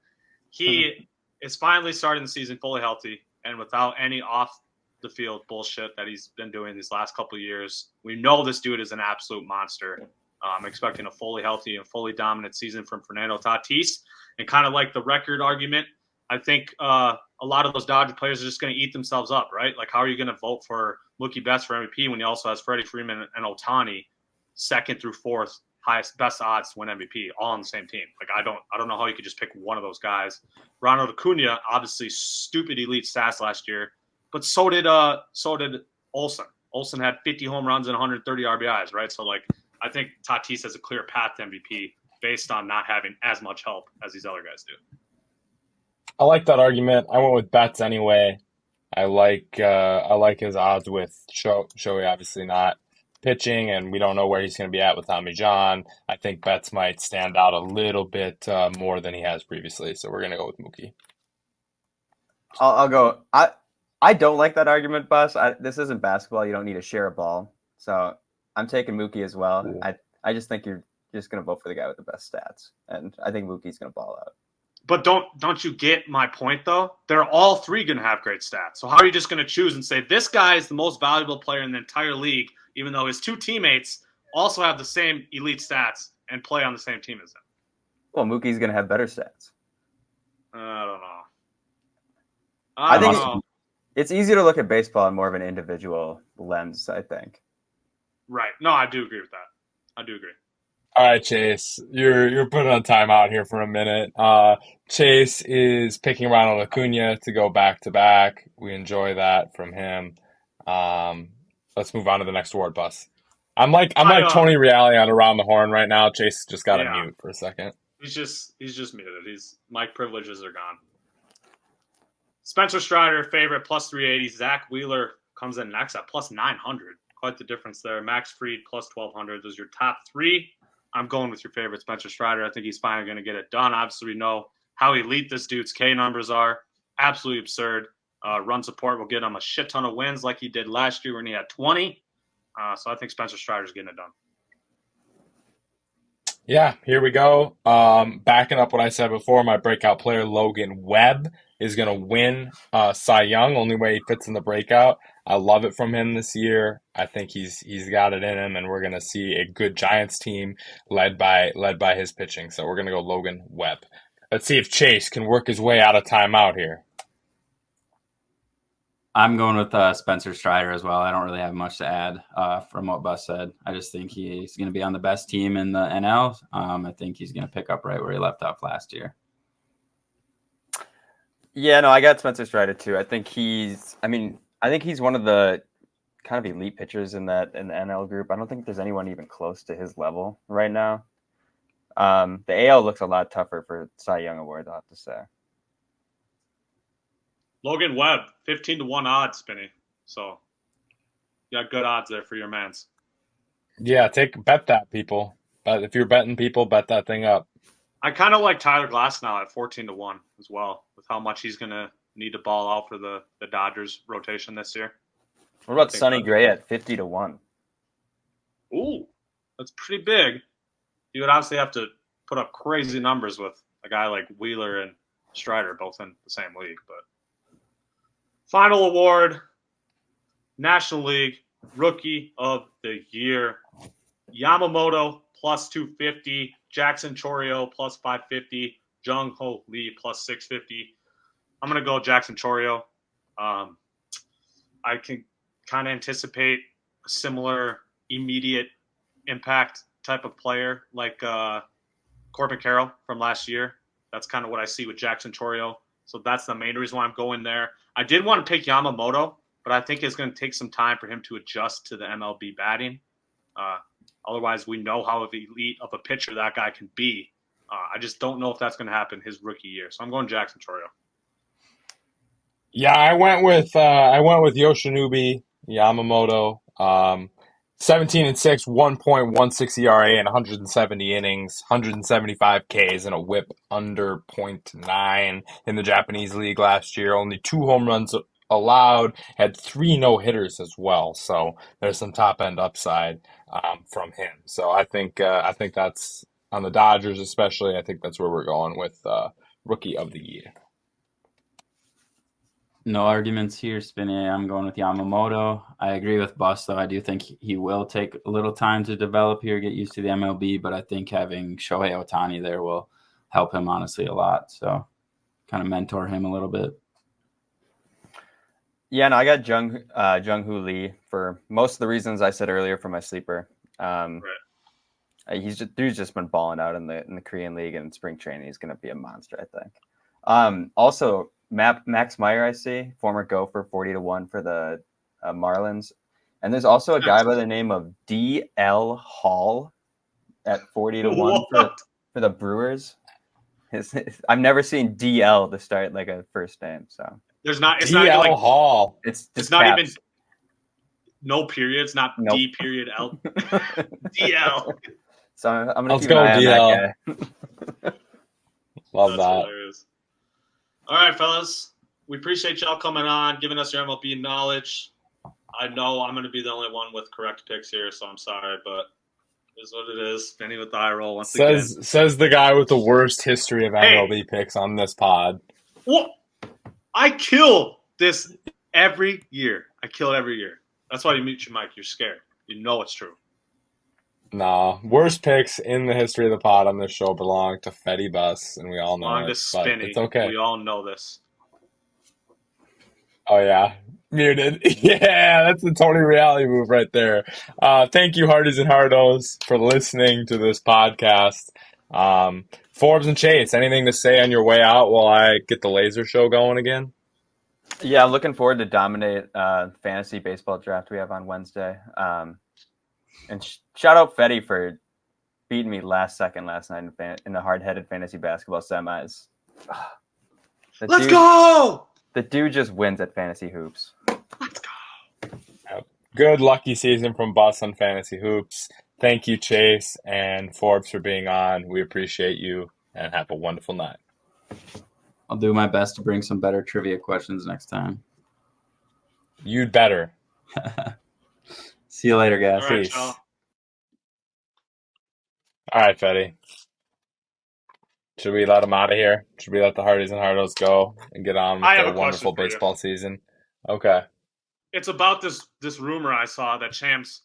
He is finally starting the season fully healthy and without any off-the-field bullshit that he's been doing these last couple of years. We know this dude is an absolute monster. I'm expecting a fully healthy and fully dominant season from Fernando Tatis. And kind of like the record argument, I think a lot of those Dodger players are just going to eat themselves up, right? Like, how are you going to vote for Mookie Betts for MVP when he also has Freddie Freeman and Ohtani second through fourth highest, best odds to win MVP all on the same team? Like, I don't know how you could just pick one of those guys. Ronald Acuna, obviously stupid elite stats last year, but so did Olsen. Olsen had 50 home runs and 130 RBIs, right? So, like, I think Tatis has a clear path to MVP based on not having as much help as these other guys do. I like that argument. I went with Betts anyway. I like his odds with Shohei, obviously not pitching, and we don't know where he's going to be at with Tommy John. I think Betts might stand out a little bit more than he has previously. So we're going to go with Mookie. I'll go. I don't like that argument, Bus. This isn't basketball. You don't need to share a ball. So I'm taking Mookie as well. Cool. I just think you're just going to vote for the guy with the best stats. And I think Mookie's going to ball out. But don't you get my point, though? They're all three going to have great stats. So how are you just going to choose and say, this guy is the most valuable player in the entire league, even though his two teammates also have the same elite stats and play on the same team as him? Well, Mookie's going to have better stats. I don't know. I think don't know. It's easier to look at baseball in more of an individual lens, I think. Right. No, I do agree with that. I do agree. All right, Chase, you're putting on timeout here for a minute. Chase is picking Ronald Acuna to go back to back. We enjoy that from him. Let's move on to the next award, Bus. I'm like Tony Reale on Around the Horn right now. Chase just got to mute for a second. He's just muted. Mic privileges are gone. Spencer Strider, favorite, plus 380. Zach Wheeler comes in next at plus 900. Quite the difference there. Max Fried, plus 1,200. Those are your top three. I'm going with your favorite, Spencer Strider. I think he's finally going to get it done. Obviously, we know how elite this dude's K numbers are. Absolutely absurd. Run support will get him a shit ton of wins like he did last year when he had 20. So I think Spencer Strider's getting it done. Yeah, here we go. Backing up what I said before, my breakout player, Logan Webb, is going to win Cy Young. Only way he fits in the breakout. I love it from him this year. I think he's got it in him, and we're going to see a good Giants team led by his pitching. So we're going to go Logan Webb. Let's see if Chase can work his way out of timeout here. I'm going with Spencer Strider as well. I don't really have much to add from what Bus said. I just think he's going to be on the best team in the NL. I think he's going to pick up right where he left off last year. Yeah, no, I got Spencer Strider too. I think he's one of the kind of elite pitchers in the NL group. I don't think there's anyone even close to his level right now. The AL looks a lot tougher for Cy Young Award, I'll have to say. Logan Webb, 15-1 odds, Spinny. So you got good odds there for your mans. Yeah, bet that, people. But if you're betting people, bet that thing up. I kind of like Tyler Glass now at 14-1 as well, with how much he's going to need to ball out for the Dodgers rotation this year. What about Sonny Gray at 50-1? Ooh, that's pretty big. You would obviously have to put up crazy numbers with a guy like Wheeler and Strider, both in the same league. But final award, National League Rookie of the Year. Yamamoto, plus 250. Jackson Chourio, plus 550. Jung Ho Lee, plus 650. I'm going to go Jackson Chourio. I can kind of anticipate a similar immediate impact type of player like Corbin Carroll from last year. That's kind of what I see with Jackson Chourio. So that's the main reason why I'm going there. I did want to pick Yamamoto, but I think it's going to take some time for him to adjust to the MLB batting. Otherwise, we know how elite of a pitcher that guy can be. I just don't know if that's going to happen his rookie year. So I'm going Jackson Chourio. Yeah, I went with Yoshinobu Yamamoto. 17-6, 1.16 ERA and 170 innings, 175 Ks and a WHIP under 0.9 in the Japanese league last year. Only 2 home runs allowed, had 3 no-hitters as well. So there's some top-end upside from him. So I think that's on the Dodgers especially. I think that's where we're going with Rookie of the Year. No arguments here, Spinny. I'm going with Yamamoto. I agree with Bus, though. I do think he will take a little time to develop here, get used to the MLB, but I think having Shohei Ohtani there will help him, honestly, a lot. So kind of mentor him a little bit. Yeah, no, I got Jung-Hoo Lee for most of the reasons I said earlier for my sleeper. Right. Dude's just been balling out in the Korean League, and in spring training he's going to be a monster, I think. Also, Max Meyer, I see, former Gopher, 40-1 for the Marlins. And there's also a guy by the name of D.L. Hall at 40-1 for the Brewers. I've never seen D.L. to start like a first name. So it's D.L. not even like Hall. It's not caps. even no periods, not Nope. D period L. DL. So I'm gonna Let's keep an go, eye on DL. that guy. Love That's that. hilarious. All right, fellas. We appreciate y'all coming on, giving us your MLB knowledge. I know I'm going to be the only one with correct picks here, so I'm sorry, but it is what it is. Spinny with the eye roll once again. Says the guy with the worst history of MLB picks on this pod. Well, I kill this every year. I kill it every year. That's why you mute your mic. You're scared. You know it's true. Nah, worst picks in the history of the pod on this show belong to Fetty Buss, and we all know Long it. to But Spinny. it's okay. We all know this. Oh yeah, muted. Yeah, that's the Tony Reality move right there. Thank you, Hardies and Hardos, for listening to this podcast. Forbes and Chase, anything to say on your way out while I get the laser show going again? Yeah, I'm looking forward to dominate fantasy baseball draft we have on Wednesday. And shout out Fetty for beating me last second last night in the hard-headed fantasy basketball semis. Let's go! The dude just wins at fantasy hoops. Let's go. Good lucky season from Bus on Fantasy Hoops. Thank you, Chase and Forbes, for being on. We appreciate you, and have a wonderful night. I'll do my best to bring some better trivia questions next time. You'd better. See you later, guys. All right, Peace. y'all. All right, Fetty. Should we let them out of here? Should we let the Hardies and Hardos go and get on with I have their a question wonderful for you. baseball season? Okay. It's about this rumor I saw that Shams.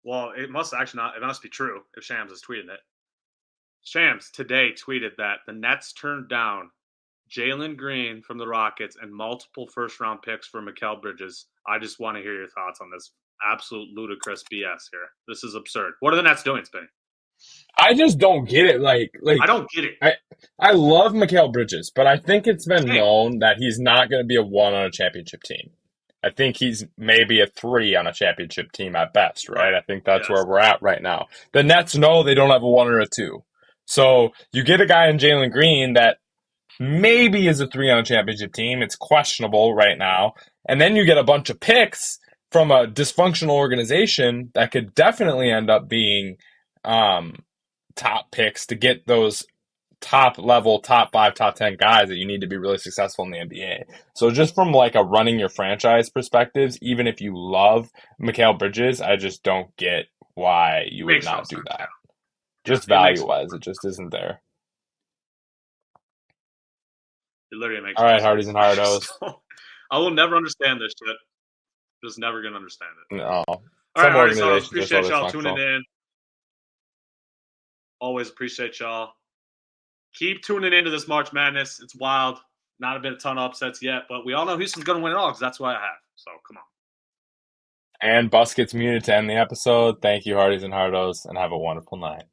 Well, it must actually not. It must be true if Shams is tweeting it. Shams today tweeted that the Nets turned down Jalen Green from the Rockets and multiple first-round picks for Mikal Bridges. I just want to hear your thoughts on this absolute ludicrous BS here. This is absurd. What are the Nets doing, Spinny? I just don't get it. Like I don't get it. I love Mikal Bridges, but I think it's been Same. known that he's not going to be a 1 on a championship team. I think he's maybe a 3 on a championship team at best, right? I think that's where we're at right now. The Nets know they don't have a 1 or a 2. So you get a guy in Jalen Green that maybe is a 3 on a championship team. It's questionable right now. And then you get a bunch of picks from a dysfunctional organization that could definitely end up being top picks to get those top level, top 5, top 10 guys that you need to be really successful in the NBA. So just from like a running your franchise perspectives, even if you love Mikal Bridges, I just don't get why you would not do that. Just value-wise, it just isn't there. It literally makes All right, no Hardies sense. and Hardos. I will never understand this shit. Just never gonna understand it. No. All right, Hardies, organizations are appreciate so y'all dysfunctional. tuning in. Always appreciate y'all. Keep tuning into this March Madness. It's wild. Not a ton of upsets yet, but we all know Houston's going to win it all because that's what I have. So, come on. And Bus gets muted to end the episode. Thank you, Hardies and Hardos, and have a wonderful night.